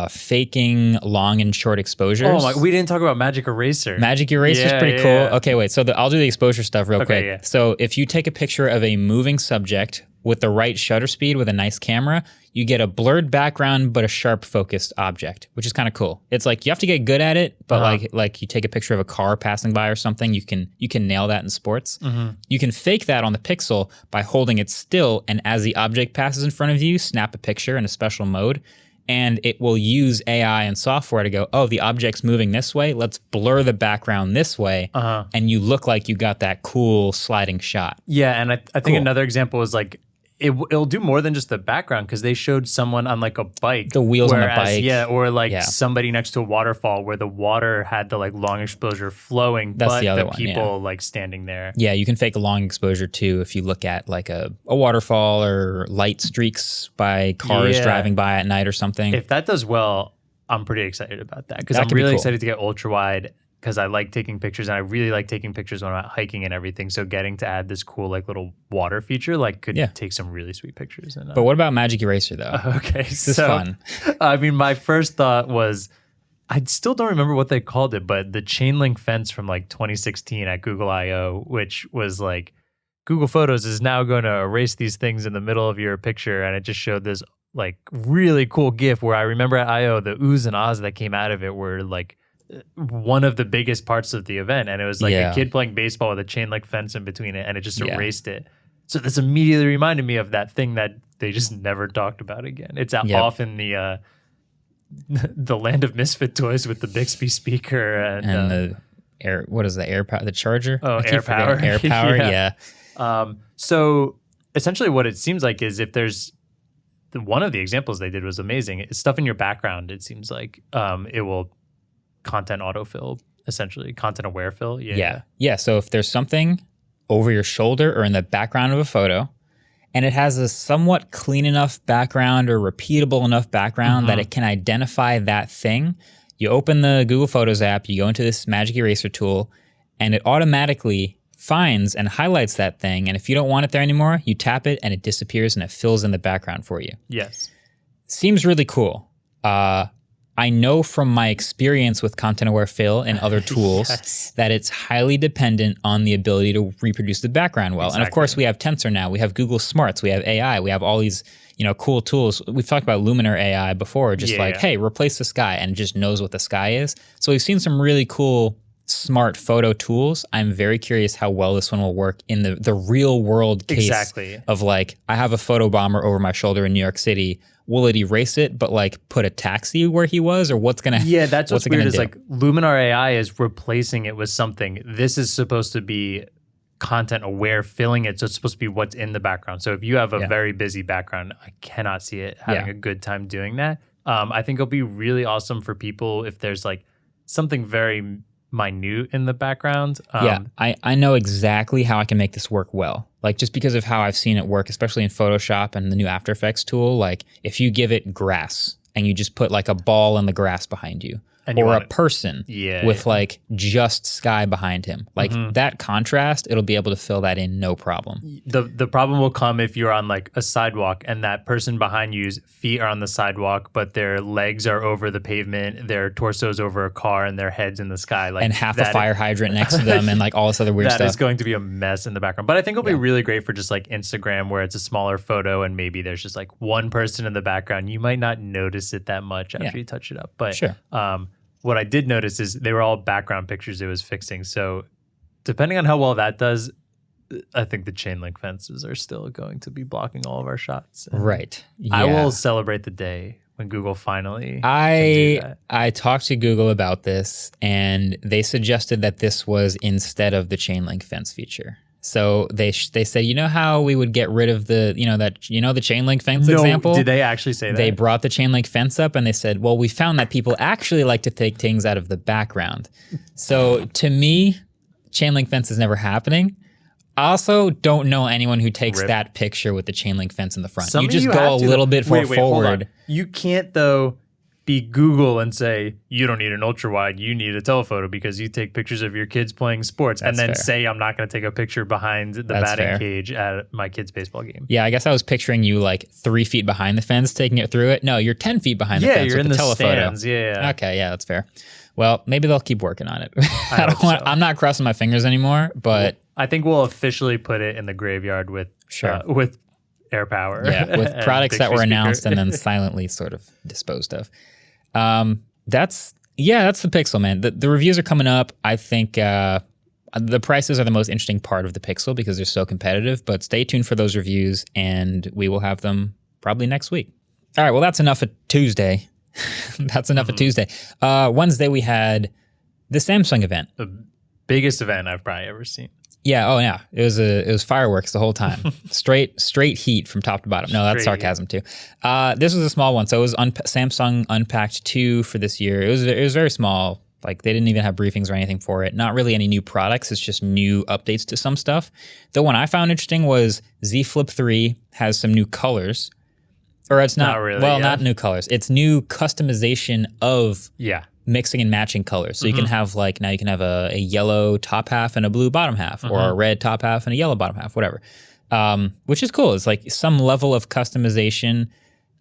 Speaker 1: faking long and short exposures.
Speaker 2: Oh my, we didn't talk about Magic Eraser.
Speaker 1: Magic Eraser is pretty cool. Okay, wait. So I'll do the exposure stuff real quick.
Speaker 2: Yeah.
Speaker 1: So if you take a picture of a moving subject with the right shutter speed with a nice camera, you get a blurred background but a sharp focused object, which is kind of cool. It's like you have to get good at it, but like you take a picture of a car passing by or something, you can nail that in sports. You can fake that on the Pixel by holding it still, and as the object passes in front of you, snap a picture in a special mode, and it will use AI and software to go, oh, the object's moving this way, let's blur the background this way, and you look like you got that cool sliding shot.
Speaker 2: Yeah, and I think another example is like, it'll do more than just the background, because they showed someone on like a bike.
Speaker 1: The wheels on the bike.
Speaker 2: Yeah, or like somebody next to a waterfall where the water had the like long exposure flowing,
Speaker 1: That's
Speaker 2: but
Speaker 1: the other
Speaker 2: the
Speaker 1: one,
Speaker 2: people like standing there.
Speaker 1: Yeah, you can fake a long exposure too if you look at like a waterfall or light streaks by cars driving by at night or something.
Speaker 2: If that does well, I'm pretty excited about that, because I'm
Speaker 1: could be
Speaker 2: really
Speaker 1: cool.
Speaker 2: excited to get ultra wide, because I like taking pictures, and I really like taking pictures when I'm out hiking and everything. So getting to add this cool like little water feature could take some really sweet pictures. And
Speaker 1: but what about Magic Eraser though?
Speaker 2: Okay,
Speaker 1: This is fun.
Speaker 2: I mean, my first thought was, I still don't remember what they called it, but the chain link fence from like 2016 at Google I/O, which was like, Google Photos is now going to erase these things in the middle of your picture, and it just showed this like really cool GIF where I remember at I/O the oohs and ahs that came out of it were like one of the biggest parts of the event, and it was like a kid playing baseball with a chain link fence in between it, and it just erased it. So this immediately reminded me of that thing that they just never talked about again. It's off in the land of misfit toys with the Bixby speaker and
Speaker 1: the air. What is the AirPower? The charger?
Speaker 2: Oh,
Speaker 1: I keep
Speaker 2: AirPower.
Speaker 1: forgetting. AirPower. Yeah.
Speaker 2: So essentially, what it seems like is if there's one of the examples they did was amazing. It's stuff in your background. It seems like it will content autofill, essentially content aware fill.
Speaker 1: Yeah. So if there's something over your shoulder or in the background of a photo, and it has a somewhat clean enough background or repeatable enough background that it can identify that thing, you open the Google Photos app, you go into this Magic Eraser tool, and it automatically finds and highlights that thing. And if you don't want it there anymore, you tap it and it disappears and it fills in the background for you.
Speaker 2: Yes.
Speaker 1: Seems really cool. I know from my experience with Content Aware Fill and other tools that it's highly dependent on the ability to reproduce the background well. And of course, we have Tensor now. We have Google Smarts. We have AI. We have all these cool tools. We've talked about Luminar AI before, just hey, replace the sky, and it just knows what the sky is. So we've seen some really cool smart photo tools. I'm very curious how well this one will work in the real world case of like, I have a photo bomber over my shoulder in New York City. Will it erase it, but like put a taxi where he was, or what's gonna?
Speaker 2: Yeah, that's what's weird is like Luminar AI is replacing it with something. This is supposed to be content aware filling it, so it's supposed to be what's in the background. So if you have a very busy background, I cannot see it having a good time doing that. I think it'll be really awesome for people if there's like something very minute in the background.
Speaker 1: I know exactly how I can make this work well. Like just because of how I've seen it work, especially in Photoshop and the new After Effects tool, like if you give it grass and you just put like a ball in the grass behind you, or a person with like just sky behind him. Like that contrast, it'll be able to fill that in no problem.
Speaker 2: The problem will come if you're on like a sidewalk and that person behind you's feet are on the sidewalk, but their legs are over the pavement, their torso's over a car, and their head's in the sky. Like,
Speaker 1: and half a fire hydrant next to them and like all this other weird stuff.
Speaker 2: That is going to be a mess in the background. But I think it'll be really great for just like Instagram, where it's a smaller photo and maybe there's just like one person in the background. You might not notice it that much after you touch it up. But what I did notice is they were all background pictures it was fixing. So depending on how well that does, I think the chain link fences are still going to be blocking all of our shots. And
Speaker 1: right. Yeah.
Speaker 2: I will celebrate the day when Google finally
Speaker 1: I talked to Google about this, and they suggested that this was instead of the chain link fence feature. So they said, you know how we would get rid of the, the chain link fence example?
Speaker 2: Did they actually say that?
Speaker 1: They brought the chain link fence up and they said, well, we found that people actually like to take things out of the background. So to me, chain link fence is never happening. I also don't know anyone who takes that picture with the chain link fence in the front. You just go a little bit forward.
Speaker 2: Hold on. You can't, though, be Google and say, you don't need an ultra wide, you need a telephoto because you take pictures of your kids playing sports.
Speaker 1: That's
Speaker 2: and then
Speaker 1: fair.
Speaker 2: Say, I'm not going to take a picture behind the batting cage at my kid's baseball game.
Speaker 1: Yeah, I guess I was picturing you like 3 feet behind the fence taking it through it. No, you're 10 feet behind the fence
Speaker 2: you're
Speaker 1: with
Speaker 2: in
Speaker 1: the
Speaker 2: the
Speaker 1: telephoto.
Speaker 2: stands. Yeah.
Speaker 1: Okay, yeah, that's fair. Well, maybe they'll keep working on it. I'm not crossing my fingers anymore, but
Speaker 2: I think we'll officially put it in the graveyard with air power.
Speaker 1: Yeah, with products that were announced and then silently sort of disposed of. That's the Pixel, man. The reviews are coming up. I think the prices are the most interesting part of the Pixel because they're so competitive, but stay tuned for those reviews and we will have them probably next week. All right, well, that's enough of Tuesday. That's enough of Tuesday. Wednesday, we had the Samsung event.
Speaker 2: The biggest event I've probably ever seen.
Speaker 1: Yeah. Oh, yeah. It was fireworks the whole time. straight heat from top to bottom. No, that's sarcasm too. This was a small one. So it was Samsung Unpacked 2 for this year. It was very small. Like they didn't even have briefings or anything for it. Not really any new products. It's just new updates to some stuff. The one I found interesting was Z Flip 3 has some new colors. Or it's not really. Well, not new colors. It's new customization of mixing and matching colors. So you can have now you can have a yellow top half and a blue bottom half, or a red top half and a yellow bottom half, whatever. Which is cool. It's like some level of customization.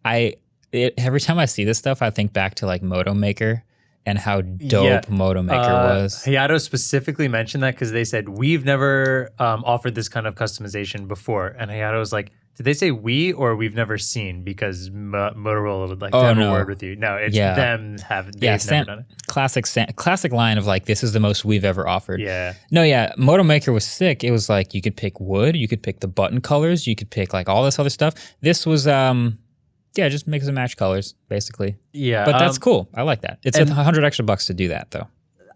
Speaker 1: Every time I see this stuff, I think back to like Moto Maker and how dope Moto Maker was.
Speaker 2: Hayato specifically mentioned that because they said, we've never offered this kind of customization before. And Hayato was like, did they say we or we've never seen? Because Motorola would like to have a word with you. No, it's them they've never done it.
Speaker 1: Classic line of like, this is the most we've ever offered.
Speaker 2: Yeah.
Speaker 1: No, yeah, Moto Maker was sick. It was like you could pick wood, you could pick the button colors, you could pick like all this other stuff. This was just mix and match colors, basically.
Speaker 2: Yeah.
Speaker 1: But that's cool. I like that. It's $100 extra to do that though.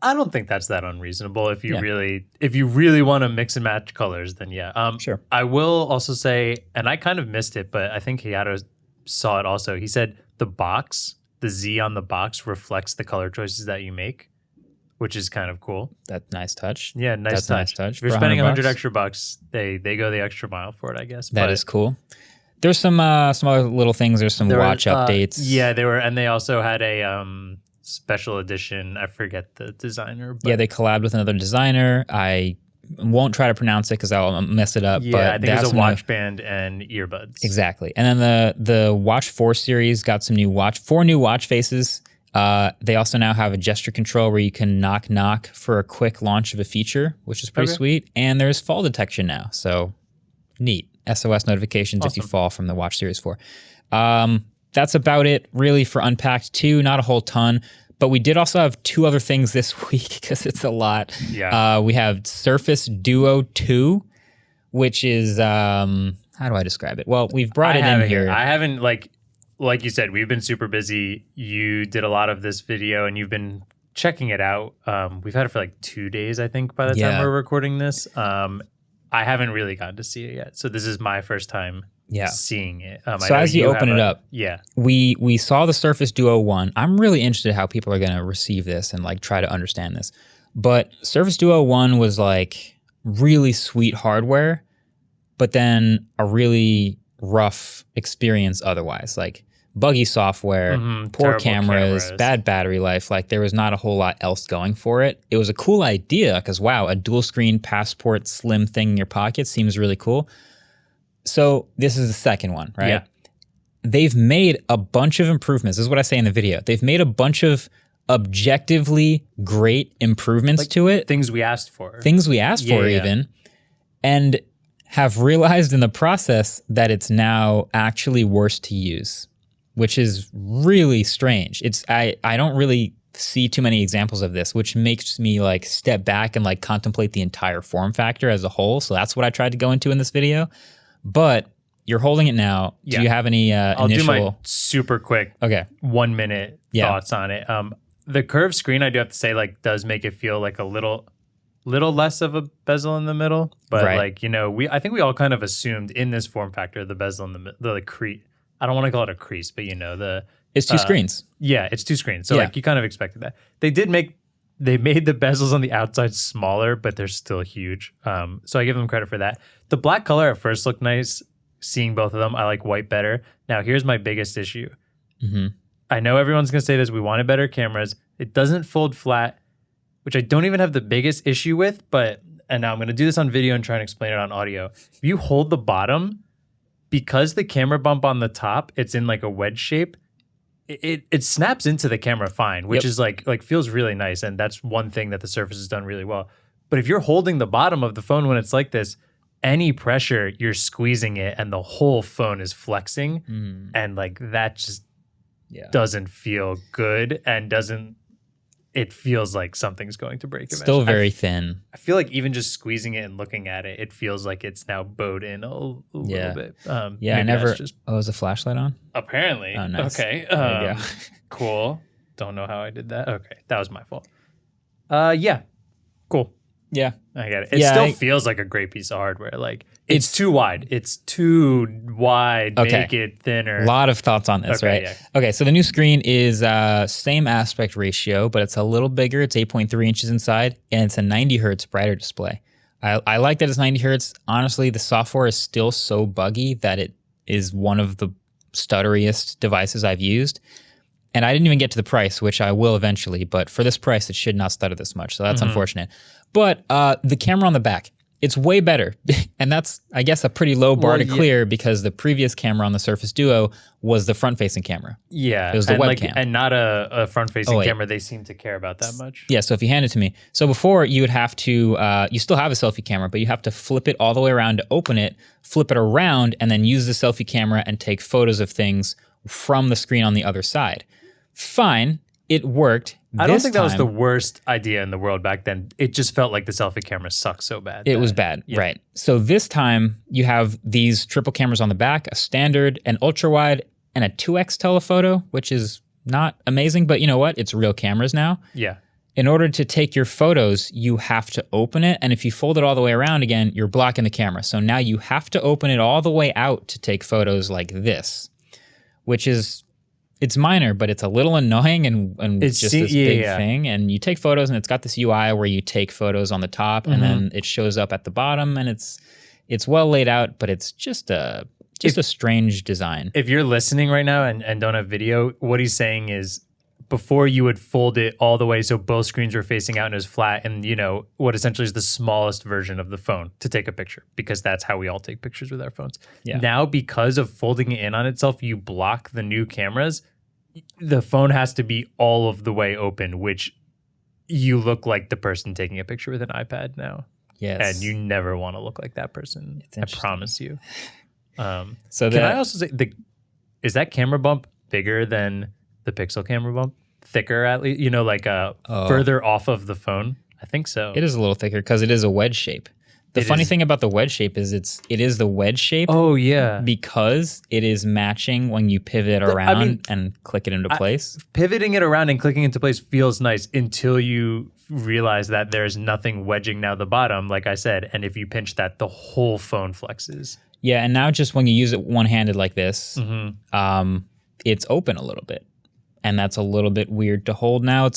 Speaker 2: I don't think that's that unreasonable. If you really want to mix and match colors, then
Speaker 1: sure.
Speaker 2: I will also say, and I kind of missed it, but I think Hayato saw it also. He said the Z on the box reflects the color choices that you make, which is kind of cool.
Speaker 1: That's nice touch.
Speaker 2: Yeah, nice touch. If you're spending $100 extra, they go the extra mile for it, I guess.
Speaker 1: That is cool. There's some other little things. There's some watch updates.
Speaker 2: Yeah, they also had a special edition. I forget the designer. But
Speaker 1: they collabed with another designer. I won't try to pronounce it because I'll mess it up.
Speaker 2: Yeah,
Speaker 1: but
Speaker 2: I think it was a watch band and earbuds.
Speaker 1: Exactly. And then the Watch 4 series got some 4 new watch faces. They also now have a gesture control where you can knock for a quick launch of a feature, which is pretty sweet. And there's fall detection now, so neat. SOS notifications if you fall from the Watch Series 4. That's about it really for Unpacked 2, not a whole ton. But we did also have 2 other things this week because it's a lot.
Speaker 2: Yeah.
Speaker 1: We have Surface Duo 2, which is, how do I describe it? Well, we've brought it in here.
Speaker 2: I haven't, like you said, we've been super busy. You did a lot of this video and you've been checking it out. We've had it for like 2 days, I think, by the time we're recording this. I haven't really gotten to see it yet. So this is my first time seeing it.
Speaker 1: So as you open it up,
Speaker 2: yeah,
Speaker 1: we saw the Surface Duo 1. I'm really interested how people are going to receive this and like try to understand this. But Surface Duo 1 was like really sweet hardware, but then a really rough experience otherwise. Like buggy software, poor cameras, bad battery life. Like there was not a whole lot else going for it. It was a cool idea because wow, a dual screen passport slim thing in your pocket seems really cool. So this is the second one, right?
Speaker 2: Yeah.
Speaker 1: They've made a bunch of improvements. This is what I say in the video. They've made a bunch of objectively great improvements to it.
Speaker 2: Things we asked for.
Speaker 1: Even. And have realized in the process that it's now actually worse to use, which is really strange. I don't really see too many examples of this, which makes me like step back and like contemplate the entire form factor as a whole. So that's what I tried to go into in this video. But you're holding it now. Yeah. Do you have any
Speaker 2: I'll do my super quick 1 minute thoughts on it. The curved screen, I do have to say, like, does make it feel like a little less of a bezel in the middle. But like, you know, I think we all kind of assumed in this form factor the bezel in the crease. I don't want to call it a crease, but you know,
Speaker 1: it's 2 screens.
Speaker 2: Yeah, it's 2 screens. So like you kind of expected that. They made the bezels on the outside smaller, but they're still huge. So I give them credit for that. The black color at first looked nice. Seeing both of them, I like white better. Now here's my biggest issue. I know everyone's gonna say this. We wanted better cameras. It doesn't fold flat, which I don't even have the biggest issue with. And now I'm gonna do this on video and try and explain it on audio. If you hold the bottom, because the camera bump on the top, it's in like a wedge shape. It snaps into the camera fine, which is like feels really nice. And that's one thing that the Surface has done really well. But if you're holding the bottom of the phone when it's like this, any pressure, you're squeezing it and the whole phone is flexing. And like that just doesn't feel good and it feels like something's going to break eventually.
Speaker 1: Still very thin.
Speaker 2: I feel like even just squeezing it and looking at it, it feels like it's now bowed in a little bit.
Speaker 1: I never. Is the flashlight on?
Speaker 2: Apparently.
Speaker 1: Oh, nice.
Speaker 2: Okay. Cool. Don't know how I did that. Okay. That was my fault. Cool.
Speaker 1: Yeah.
Speaker 2: I get it. It still feels like a great piece of hardware. Like it's too wide. It's too wide. Make it thinner.
Speaker 1: A lot of thoughts on this, right? Yeah. Okay, so the new screen is same aspect ratio, but it's a little bigger. It's 8.3 inches inside, and it's a 90 hertz brighter display. I like that it's 90 hertz. Honestly, the software is still so buggy that it is one of the stutteriest devices I've used. And I didn't even get to the price, which I will eventually, but for this price, it should not stutter this much. So that's unfortunate. But the camera on the back, it's way better. And that's, I guess, a pretty low bar to clear because the previous camera on the Surface Duo was the front-facing camera.
Speaker 2: Yeah.
Speaker 1: It was the webcam.
Speaker 2: And not a front-facing camera they seem to care about that much.
Speaker 1: Yeah, so if you hand it to me. So before, you would have to, you still have a selfie camera, but you have to flip it all the way around to open it, flip it around, and then use the selfie camera and take photos of things from the screen on the other side. Fine, it worked.
Speaker 2: I don't think that was the worst idea in the world back then. It just felt like the selfie camera sucked so bad.
Speaker 1: It was bad, right. So this time, you have these triple cameras on the back, a standard, an ultra-wide, and a 2x telephoto, which is not amazing, but you know what? It's real cameras now.
Speaker 2: Yeah.
Speaker 1: In order to take your photos, you have to open it, and if you fold it all the way around again, you're blocking the camera. So now you have to open it all the way out to take photos like this, which is... It's minor, but it's a little annoying and it's just this big thing. And you take photos and it's got this UI where you take photos on the top and then it shows up at the bottom and it's well laid out, but it's just a strange design.
Speaker 2: If you're listening right now and don't have video, what he's saying is before you would fold it all the way so both screens were facing out and it was flat and, you know, what essentially is the smallest version of the phone to take a picture because that's how we all take pictures with our phones. Yeah. Now, because of folding it in on itself, you block the new cameras. the phone has to be all of the way open, which you look like the person taking a picture with an iPad now.
Speaker 1: Yes.
Speaker 2: And you never want to look like that person. I promise you.
Speaker 1: So
Speaker 2: can I also say, is that camera bump bigger than the Pixel camera bump? Thicker at least? Further off of the phone? I think so.
Speaker 1: It is a little thicker because it is a wedge shape. The funny thing about the wedge shape is it is the wedge shape.
Speaker 2: Oh, yeah.
Speaker 1: Because it is matching when you pivot around and click it into place.
Speaker 2: Pivoting it around and clicking into place feels nice until you realize that there's nothing wedging down the bottom, like I said. And if you pinch that, the whole phone flexes.
Speaker 1: Yeah, and now just when you use it one-handed like this, it's open a little bit. And that's a little bit weird to hold now.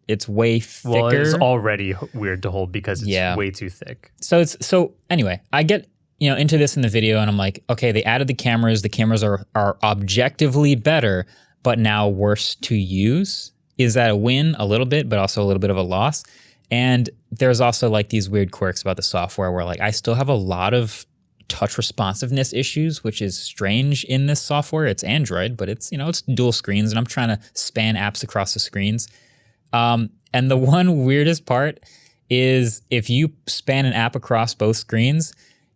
Speaker 1: It's way thicker.
Speaker 2: Well, it's already weird to hold because it's way too thick.
Speaker 1: So anyway, I get into this in the video and I'm like, okay, they added the cameras. The cameras are objectively better, but now worse to use. Is that a win? A little bit, but also a little bit of a loss. And there's also like these weird quirks about the software where like I still have a lot of touch responsiveness issues, which is strange in this software. It's Android, but it's it's dual screens and I'm trying to span apps across the screens. And the one weirdest part is if you span an app across both screens,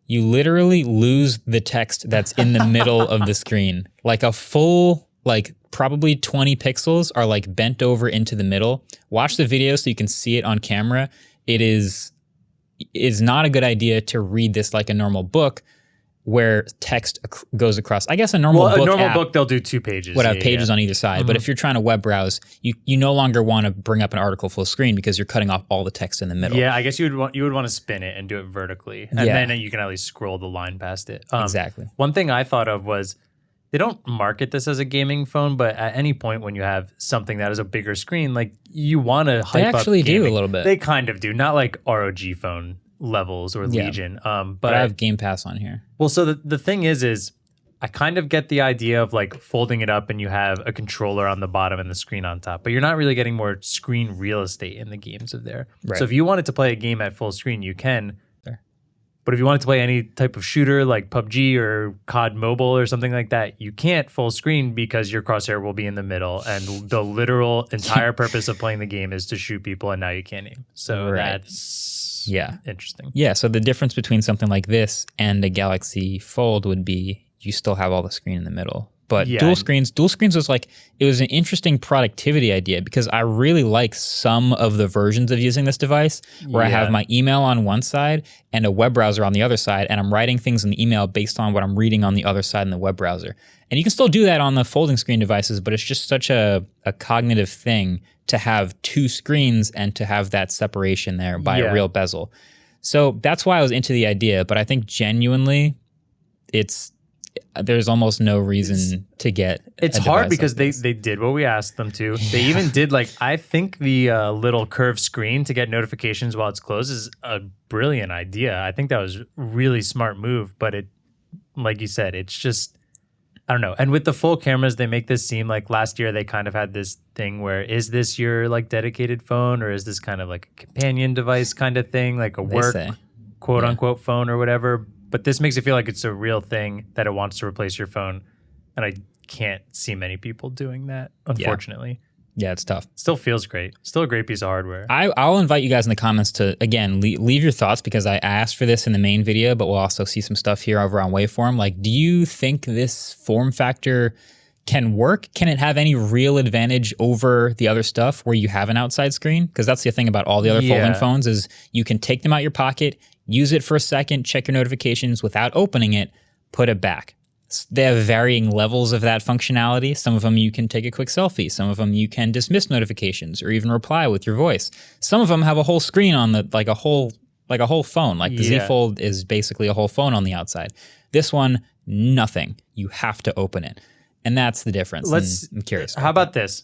Speaker 1: you literally lose the text that's in the middle of the screen. Like a full, probably 20 pixels are like bent over into the middle. Watch the video so you can see it on camera. It is not a good idea to read this like a normal book where text goes across. I guess a normal book
Speaker 2: they'll do 2 pages.
Speaker 1: Would have pages on either side. But if you're trying to web browse, you no longer want to bring up an article full screen because you're cutting off all the text in the middle.
Speaker 2: Yeah, I guess you would want to spin it and do it vertically. And then you can at least scroll the line past it.
Speaker 1: Exactly.
Speaker 2: One thing I thought of was they don't market this as a gaming phone, but at any point when you have something that is a bigger screen, like you want to hype up gaming. They
Speaker 1: actually do a little bit.
Speaker 2: They kind of do. Not like ROG phone levels or Legion. But
Speaker 1: I have Game Pass on here.
Speaker 2: Well, so the thing is I kind of get the idea of like folding it up and you have a controller on the bottom and the screen on top, but you're not really getting more screen real estate in the games of there. Right. So if you wanted to play a game at full screen, you can. But if you wanted to play any type of shooter like PUBG or COD Mobile or something like that, you can't full screen because your crosshair will be in the middle. And the literal entire purpose of playing the game is to shoot people, and now you can't aim. So that's interesting.
Speaker 1: Yeah, so the difference between something like this and a Galaxy Fold would be you still have all the screen in the middle. But dual screens was it was an interesting productivity idea because I really like some of the versions of using this device where I have my email on one side and a web browser on the other side, and I'm writing things in the email based on what I'm reading on the other side in the web browser. And you can still do that on the folding screen devices, but it's just such a cognitive thing to have 2 screens and to have that separation there by a real bezel. So that's why I was into the idea, but I think genuinely there's almost no reason to get
Speaker 2: it's hard because they did what we asked them to. They even did I think the little curved screen to get notifications while it's closed is a brilliant idea. I think that was a really smart move, but it, like you said, it's just, I don't know. And with the full cameras, they make this seem like last year they kind of had this thing where is this your dedicated phone or is this kind of like a companion device kind of thing, like a work quote unquote phone or whatever. But this makes it feel like it's a real thing that it wants to replace your phone. And I can't see many people doing that, unfortunately.
Speaker 1: Yeah, it's tough.
Speaker 2: Still feels great. Still a great piece of hardware.
Speaker 1: I'll invite you guys in the comments to, again, leave your thoughts because I asked for this in the main video, but we'll also see some stuff here over on Waveform. Do you think this form factor can work? Can it have any real advantage over the other stuff where you have an outside screen? Because that's the thing about all the other folding phones is you can take them out your pocket, use it for a second, check your notifications without opening it, put it back. They have varying levels of that functionality. Some of them you can take a quick selfie. Some of them you can dismiss notifications or even reply with your voice. Some of them have a whole screen on the like a whole phone. Like the Z Fold is basically a whole phone on the outside. This one, nothing. You have to open it. And that's the difference. I'm curious.
Speaker 2: How about this?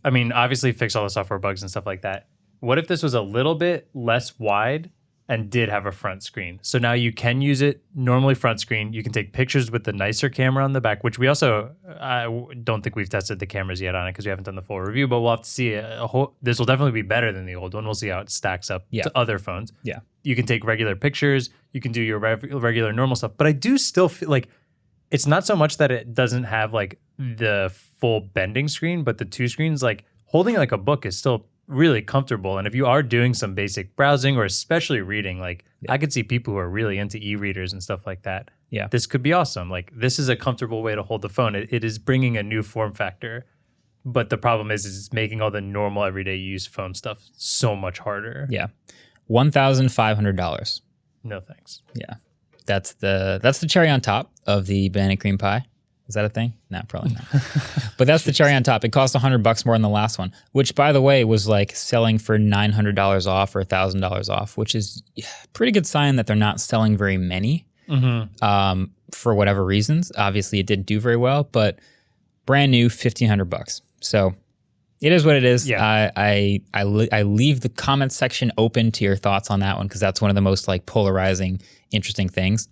Speaker 2: I mean, obviously fix all the software bugs and stuff like that. What if this was a little bit less wide and did have a front screen? So now you can use it normally front screen. You can take pictures with the nicer camera on the back, which we also, I don't think we've tested the cameras yet on it because we haven't done the full review, but we'll have to see. This will definitely be better than the old one. We'll see how it stacks up to other phones.
Speaker 1: Yeah.
Speaker 2: You can take regular pictures. You can do your regular normal stuff. But I do still feel like it's not so much that it doesn't have like the full bending screen, but the two screens, like holding like a book is still really comfortable. And if you are doing some basic browsing or especially reading, like I could see people who are really into e-readers and stuff like that.
Speaker 1: Yeah.
Speaker 2: This could be awesome. Like this is a comfortable way to hold the phone. It is bringing a new form factor. But the problem is it's making all the normal everyday use phone stuff so much harder.
Speaker 1: Yeah. $1,500.
Speaker 2: No thanks.
Speaker 1: Yeah. That's the cherry on top of the banana cream pie. Is that a thing? No, probably not. But that's the cherry on top. It cost $100 more than the last one, which by the way was like selling for $900 off or $1,000 off, which is a pretty good sign that they're not selling very many for whatever reasons. Obviously, it didn't do very well, but brand new, $1,500. So it is what it is.
Speaker 2: Yeah.
Speaker 1: I leave the comment section open to your thoughts on that one because that's one of the most like polarizing, interesting things.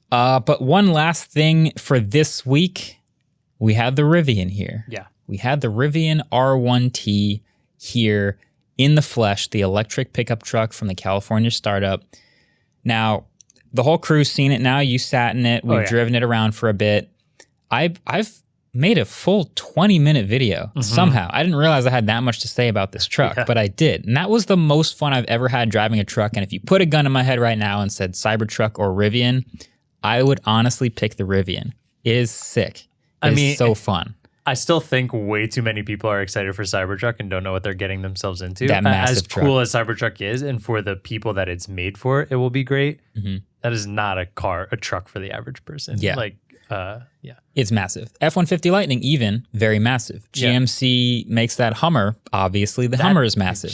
Speaker 1: But one last thing for this week, we had the Rivian here.
Speaker 2: Yeah.
Speaker 1: We had the Rivian R1T here in the flesh, the electric pickup truck from the California startup. Now, the whole crew's seen it now. You sat in it. We've driven it around for a bit. I've made a full 20-minute video somehow. I didn't realize I had that much to say about this truck, but I did. And that was the most fun I've ever had driving a truck. And if you put a gun in my head right now and said Cybertruck or Rivian, I would honestly pick the Rivian. It is sick. It's so fun.
Speaker 2: I still think way too many people are excited for Cybertruck and don't know what they're getting themselves into.
Speaker 1: That massive
Speaker 2: as
Speaker 1: truck.
Speaker 2: cool as Cybertruck is, and for the people that it's made for, it will be great. That is not a truck for the average person.
Speaker 1: Yeah. It's massive. F-150 Lightning, even, very massive. GMC makes that Hummer. Obviously, the Hummer is massive.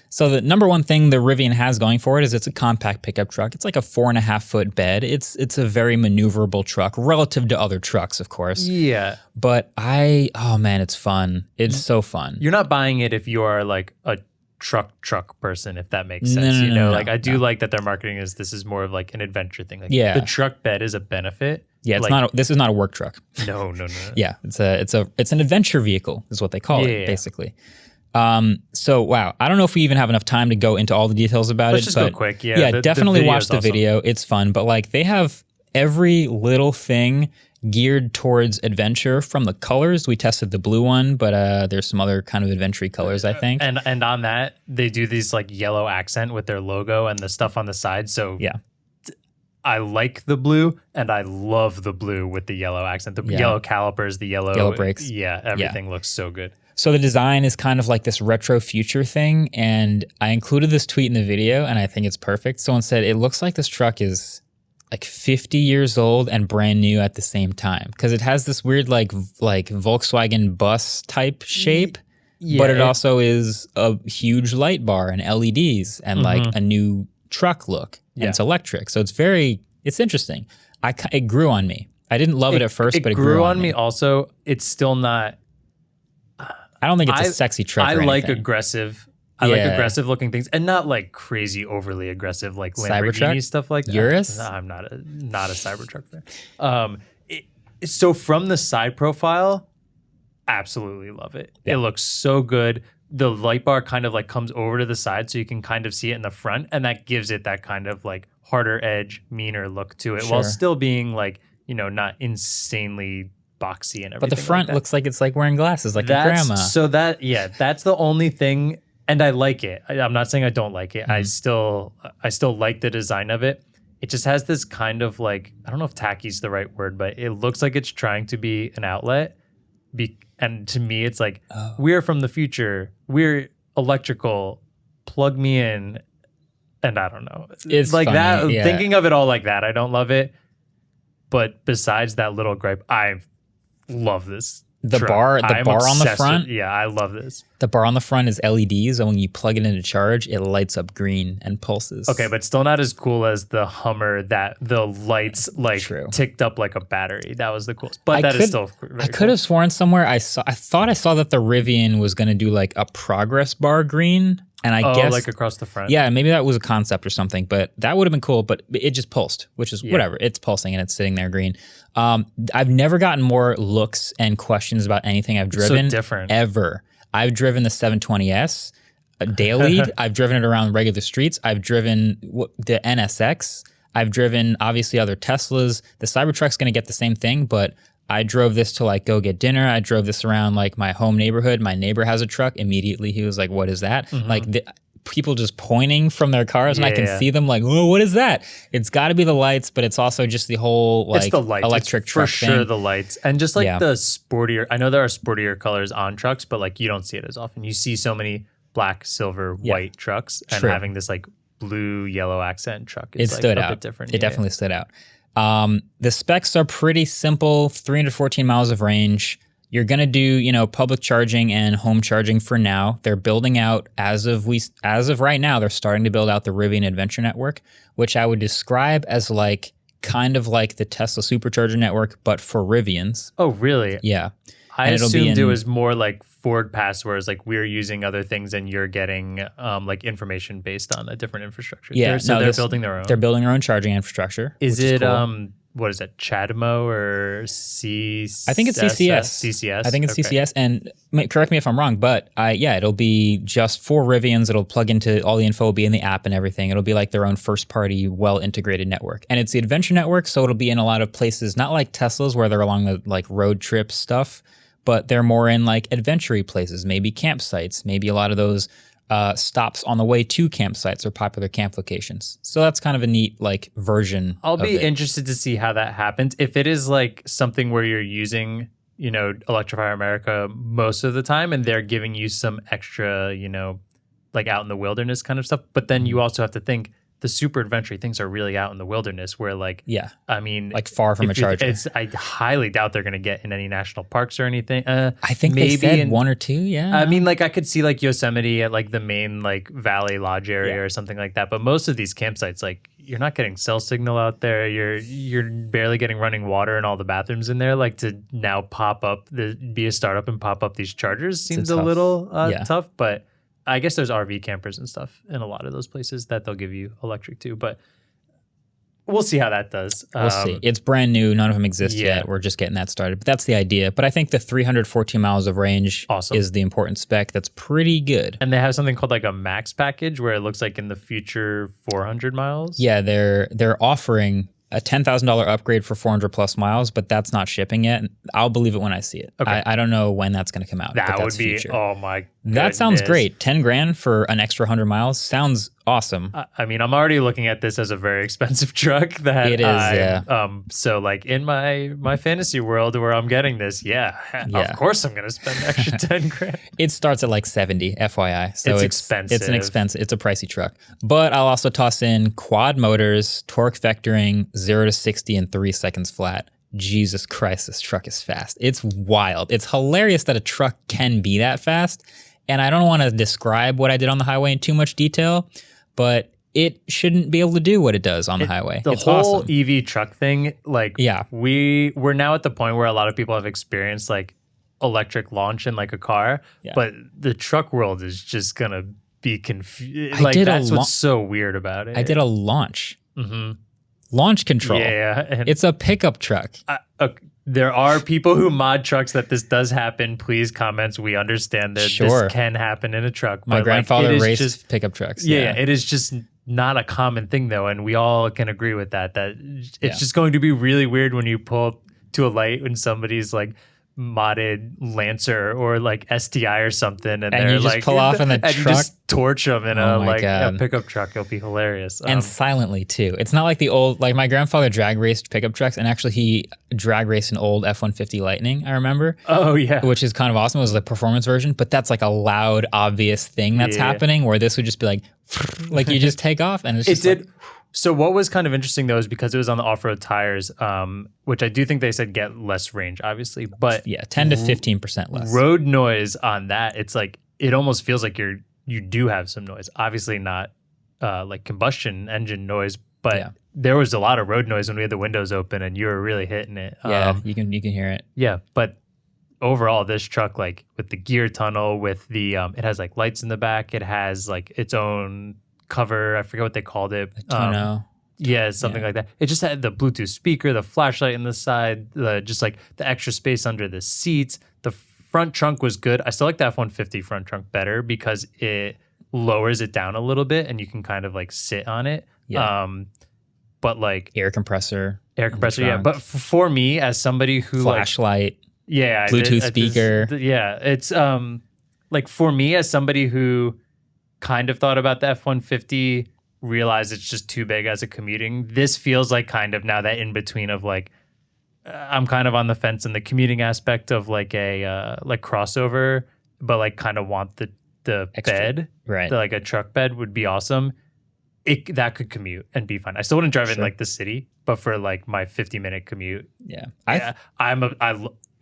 Speaker 1: So the number one thing the Rivian has going for it is it's a compact pickup truck. It's like a 4.5-foot bed. It's a very maneuverable truck relative to other trucks, of course.
Speaker 2: Yeah.
Speaker 1: But oh man, it's fun. It's so fun.
Speaker 2: You're not buying it if you are like a truck person, if that makes sense. I do like that their marketing this is more of like an adventure thing. Like the truck bed is a benefit.
Speaker 1: Yeah, this is not a work truck.
Speaker 2: No.
Speaker 1: Yeah, it's an adventure vehicle is what they call it, basically. So wow, I don't know if we even have enough time to go into all the details about
Speaker 2: Let's
Speaker 1: it.
Speaker 2: just
Speaker 1: but
Speaker 2: go quick.
Speaker 1: Definitely watch the video. It's fun, but like they have every little thing geared towards adventure. From the colors, we tested the blue one, but there's some other kind of adventure colors, I think.
Speaker 2: And on that, they do these like yellow accent with their logo and the stuff on the side. So
Speaker 1: yeah.
Speaker 2: I like the blue, and I love the blue with the yellow accent, the yellow calipers, the yellow
Speaker 1: brakes.
Speaker 2: Yeah, everything looks so good.
Speaker 1: So the design is kind of like this retro future thing, and I included this tweet in the video, and I think it's perfect. Someone said, it looks like this truck is like 50 years old and brand new at the same time, because it has this weird like Volkswagen bus type shape, but it also is a huge light bar and LEDs and like a new truck look. And it's electric. So it's interesting. It grew on me. I didn't love it at first, but it grew on me.
Speaker 2: Also, it's still not.
Speaker 1: I don't think it's a sexy truck.
Speaker 2: I like aggressive. I like aggressive looking things, and not like crazy overly aggressive like Lamborghini stuff like that.
Speaker 1: Urus?
Speaker 2: No, I'm not a Cybertruck fan. So from the side profile, absolutely love it. Yeah. It looks so good. The light bar kind of like comes over to the side so you can kind of see it in the front, and that gives it that kind of like harder edge, meaner look to it, while still being like, not insanely boxy and everything.
Speaker 1: But the front looks like it's like wearing glasses like a grandma.
Speaker 2: So that's the only thing, and I like it. I'm not saying I don't like it. I still like the design of it. It just has this kind of like, I don't know if tacky is the right word, but it looks like it's trying to be an outlet. And to me, it's like, we're from the future. We're electrical. Plug me in. And I don't know.
Speaker 1: It's
Speaker 2: like
Speaker 1: funny,
Speaker 2: that.
Speaker 1: yeah.
Speaker 2: Thinking of it all like that, I don't love it. But besides that little gripe, I love this.
Speaker 1: The bar on the front.
Speaker 2: I love this.
Speaker 1: The bar on the front is LEDs, and when you plug it into charge, it lights up green and pulses.
Speaker 2: Okay, but still not as cool as the Hummer that the lights like ticked up like a battery. That was the coolest. But that is still very
Speaker 1: I could have sworn somewhere I thought I saw that the Rivian was going to do like a progress bar green, and I guess
Speaker 2: like across the front.
Speaker 1: Yeah, maybe that was a concept or something, but that would have been cool. But it just pulsed, which is whatever. It's pulsing and it's sitting there green. I've never gotten more looks and questions about anything I've driven.
Speaker 2: So different.
Speaker 1: Ever. I've driven the 720S daily. I've driven it around regular streets. I've driven the NSX. I've driven obviously other Teslas. The Cybertruck's going to get the same thing, but I drove this to like go get dinner. I drove this around like my home neighborhood. My neighbor has a truck. Immediately he was like, what is that? Like people just pointing from their cars and I can see them like, oh, what is that? It's got to be the lights, but it's also just the whole like
Speaker 2: it's the lights.
Speaker 1: electric
Speaker 2: it's
Speaker 1: truck
Speaker 2: for sure
Speaker 1: thing.
Speaker 2: the lights. And just like the sportier, I know there are sportier colors on trucks, but like you don't see it as often. You see so many black, silver, white trucks, and having this like blue, yellow accent truck is like
Speaker 1: stood
Speaker 2: a
Speaker 1: out.
Speaker 2: bit different.
Speaker 1: It definitely stood out. The specs are pretty simple, 314 miles of range. You're going to do, you know, public charging and home charging for now. They're building out as of right now, they're starting to build out the Rivian Adventure Network, which I would describe as like kind of like the Tesla Supercharger network, but for Rivians.
Speaker 2: Oh, really?
Speaker 1: Yeah.
Speaker 2: I assumed it was more like Ford Pass, whereas like we're using other things and you're getting like information based on a different infrastructure.
Speaker 1: Yeah.
Speaker 2: They're building their own.
Speaker 1: They're building their own charging infrastructure.
Speaker 2: Is it
Speaker 1: cool.
Speaker 2: What is it, CHAdeMO or CCS?
Speaker 1: I think it's CCS.
Speaker 2: CCS.
Speaker 1: I think it's CCS. And correct me if I'm wrong, but it'll be just for Rivians. It'll plug into all the info, will be in the app and everything. It'll be like their own first party, well integrated network. And it's the Adventure Network, so it'll be in a lot of places, not like Teslas where they're along the like road trip stuff, but they're more in like adventure-y places, maybe campsites, maybe a lot of those stops on the way to campsites or popular camp locations. So that's kind of a neat like version.
Speaker 2: I'll be interested to see how that happens. If it is like something where you're using, you know, Electrify America most of the time and they're giving you some extra, you know, like out in the wilderness kind of stuff. But then you also have to think the super adventure things are really out in the wilderness where like, I mean,
Speaker 1: like far from a charger.
Speaker 2: I highly doubt they're going to get in any national parks or anything.
Speaker 1: I think maybe they said one or two. Yeah.
Speaker 2: I mean, like I could see like Yosemite at like the main like Valley Lodge area or something like that. But most of these campsites, like you're not getting cell signal out there. You're barely getting running water in all the bathrooms in there. Like to now be a startup and pop up these chargers seems a little tough, but I guess there's RV campers and stuff in a lot of those places that they'll give you electric too, but we'll see how that does.
Speaker 1: We'll see. It's brand new. None of them exist yet. We're just getting that started, but that's the idea. But I think the 314 miles of range is the important spec. That's pretty good.
Speaker 2: And they have something called like a max package where it looks like in the future 400 miles.
Speaker 1: Yeah, they're offering a $10,000 upgrade for 400 plus miles, but that's not shipping yet. I'll believe it when I see it. Okay. I don't know when that's going to come out.
Speaker 2: That would be,
Speaker 1: future.
Speaker 2: Oh my goodness.
Speaker 1: That sounds great. 10 grand for an extra 100 miles sounds awesome.
Speaker 2: I mean, I'm already looking at this as a very expensive truck that
Speaker 1: it is,
Speaker 2: so like in my fantasy world where I'm getting this, of course I'm going to spend an extra 10 grand.
Speaker 1: It starts at like 70, FYI. So
Speaker 2: it's expensive.
Speaker 1: It's a pricey truck. But I'll also toss in quad motors, torque vectoring, 0 to 60 in 3 seconds flat. Jesus Christ, this truck is fast. It's wild. It's hilarious that a truck can be that fast. And I don't want to describe what I did on the highway in too much detail, but it shouldn't be able to do what it does on the highway.
Speaker 2: The
Speaker 1: it's
Speaker 2: whole
Speaker 1: awesome.
Speaker 2: EV truck thing, like we're now at the point where a lot of people have experienced like electric launch in like a car, but the truck world is just gonna be confused. Like that's what's so weird about it.
Speaker 1: I did a launch. Launch control.
Speaker 2: Yeah.
Speaker 1: It's a pickup truck.
Speaker 2: There are people who mod trucks that this does happen. Please comments. We understand that this can happen in a truck.
Speaker 1: My grandfather raced pickup trucks.
Speaker 2: Yeah, it is just not a common thing though. And we all can agree with that it's just going to be really weird when you pull up to a light when somebody's like modded Lancer or like STI or something, and they're
Speaker 1: you just
Speaker 2: like
Speaker 1: pull off in the truck,
Speaker 2: you just torch them in a pickup truck. It'll be hilarious,
Speaker 1: and silently too. It's not like the old, like my grandfather drag raced pickup trucks, and actually he drag raced an old F-150 Lightning. I remember.
Speaker 2: Oh yeah,
Speaker 1: which is kind of awesome. It was the performance version, but that's like a loud, obvious thing that's happening. Where this would just be like you just take off, and it's just
Speaker 2: So what was kind of interesting though is because it was on the off-road tires, which I do think they said get less range, obviously, but
Speaker 1: 10 to 15% less
Speaker 2: road noise on that. It's like it almost feels like you do have some noise. Obviously not like combustion engine noise, but there was a lot of road noise when we had the windows open and you were really hitting it.
Speaker 1: Yeah, you can hear it.
Speaker 2: Yeah, but overall, this truck, like with the gear tunnel, with the it has like lights in the back, it has like its own cover. I forget what they called it. Something like that. It just had the Bluetooth speaker, the flashlight in the side, just like the extra space under the seats. The front trunk was good. I still like the F-150 front trunk better because it lowers it down a little bit and you can kind of like sit on it. but like
Speaker 1: Air compressor.
Speaker 2: Yeah. But for me, as somebody who
Speaker 1: flashlight,
Speaker 2: Bluetooth
Speaker 1: speaker.
Speaker 2: It's like for me as somebody who kind of thought about the F-150, realized it's just too big as a commuting. This feels like kind of now that in between of like, I'm kind of on the fence in the commuting aspect of like a like crossover, but like kind of want the
Speaker 1: Extra,
Speaker 2: bed,
Speaker 1: right?
Speaker 2: Like a truck bed would be awesome. That could commute and be fine. I still wouldn't drive in like the city, but for like my 50-minute commute, I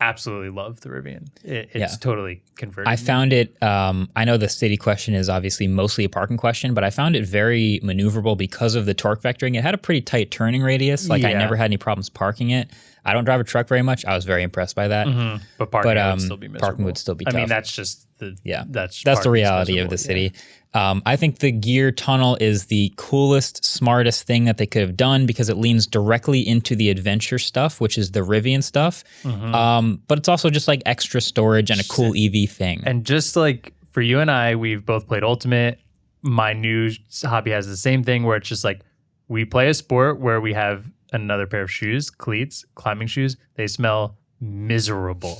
Speaker 2: absolutely love the Rivian. It's totally converted.
Speaker 1: I found it. I know the city question is obviously mostly a parking question, but I found it very maneuverable because of the torque vectoring. It had a pretty tight turning radius. Like I never had any problems parking it. I don't drive a truck very much. I was very impressed by that.
Speaker 2: Mm-hmm. But parking would still be miserable.
Speaker 1: Parking would still be tough.
Speaker 2: I mean, that's just
Speaker 1: that's the reality of the city. I think the gear tunnel is the coolest, smartest thing that they could have done because it leans directly into the adventure stuff, which is the Rivian stuff. But it's also just like extra storage and a cool EV thing.
Speaker 2: And just like for you and I, we've both played Ultimate. My new hobby has the same thing where it's just like we play a sport where we have another pair of shoes, cleats, climbing shoes. They smell miserable.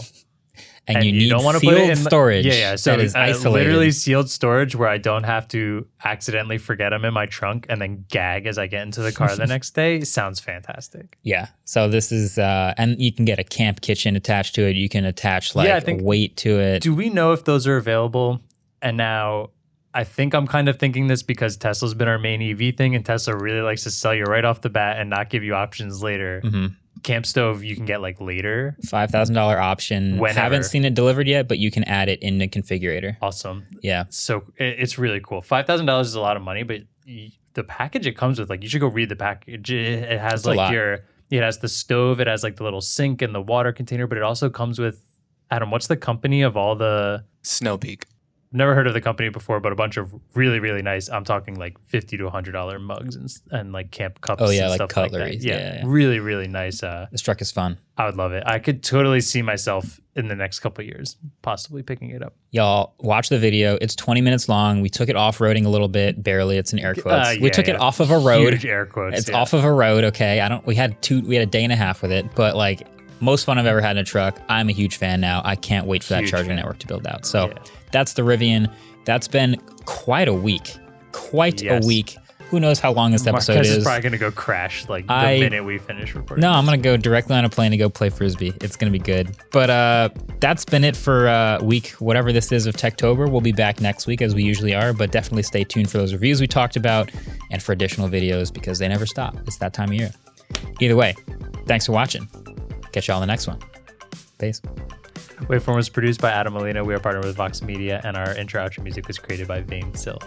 Speaker 1: And you
Speaker 2: don't
Speaker 1: need
Speaker 2: want to put it in
Speaker 1: storage.
Speaker 2: So
Speaker 1: that is isolated.
Speaker 2: Literally sealed storage where I don't have to accidentally forget them in my trunk and then gag as I get into the car the next day. Sounds fantastic.
Speaker 1: Yeah. So this is, and you can get a camp kitchen attached to it. You can attach like a weight to it.
Speaker 2: Do we know if those are available? And now I think I'm kind of thinking this because Tesla's been our main EV thing and Tesla really likes to sell you right off the bat and not give you options later. Camp stove you can get like later.
Speaker 1: $5,000 option.
Speaker 2: Whenever.
Speaker 1: Haven't seen it delivered yet, but you can add it in the configurator.
Speaker 2: Awesome.
Speaker 1: Yeah.
Speaker 2: So it's really cool. $5,000 is a lot of money, but the package it comes with, like you should go read the package. It has it has the stove, it has like the little sink and the water container, but it also comes with, Adam, what's the company of all the...
Speaker 7: Snow Peak.
Speaker 2: Never heard of the company before, but a bunch of really, really nice, I'm talking like $50 to $100 mugs and like camp cups and
Speaker 1: like
Speaker 2: stuff
Speaker 1: cutlery.
Speaker 2: like that. Yeah, really, really nice.
Speaker 1: This truck is fun.
Speaker 2: I would love it. I could totally see myself in the next couple of years possibly picking it up.
Speaker 1: Y'all, watch the video. It's 20 minutes long. We took it off-roading a little bit, barely. It's in air quotes. We took it off of a road.
Speaker 2: Huge air quotes.
Speaker 1: It's off of a road, okay? We had a day and a half with it, but like most fun I've ever had in a truck. I'm a huge fan now. I can't wait for that charging network to build out. So that's the Rivian. That's been quite a week. A week. Who knows how long this episode
Speaker 2: Marques
Speaker 1: is.
Speaker 2: is probably going to go crash like the minute we finish recording.
Speaker 1: No, I'm going to go directly on a plane to go play Frisbee. It's going to be good. But that's been it for week, whatever this is of Techtober. We'll be back next week as we usually are, but definitely stay tuned for those reviews we talked about and for additional videos because they never stop. It's that time of year. Either way, thanks for watching. Catch y'all on the next one. Peace.
Speaker 2: Waveform was produced by Adam Molina. We are partnered with Vox Media, and our intro-outro music was created by Vane Sill.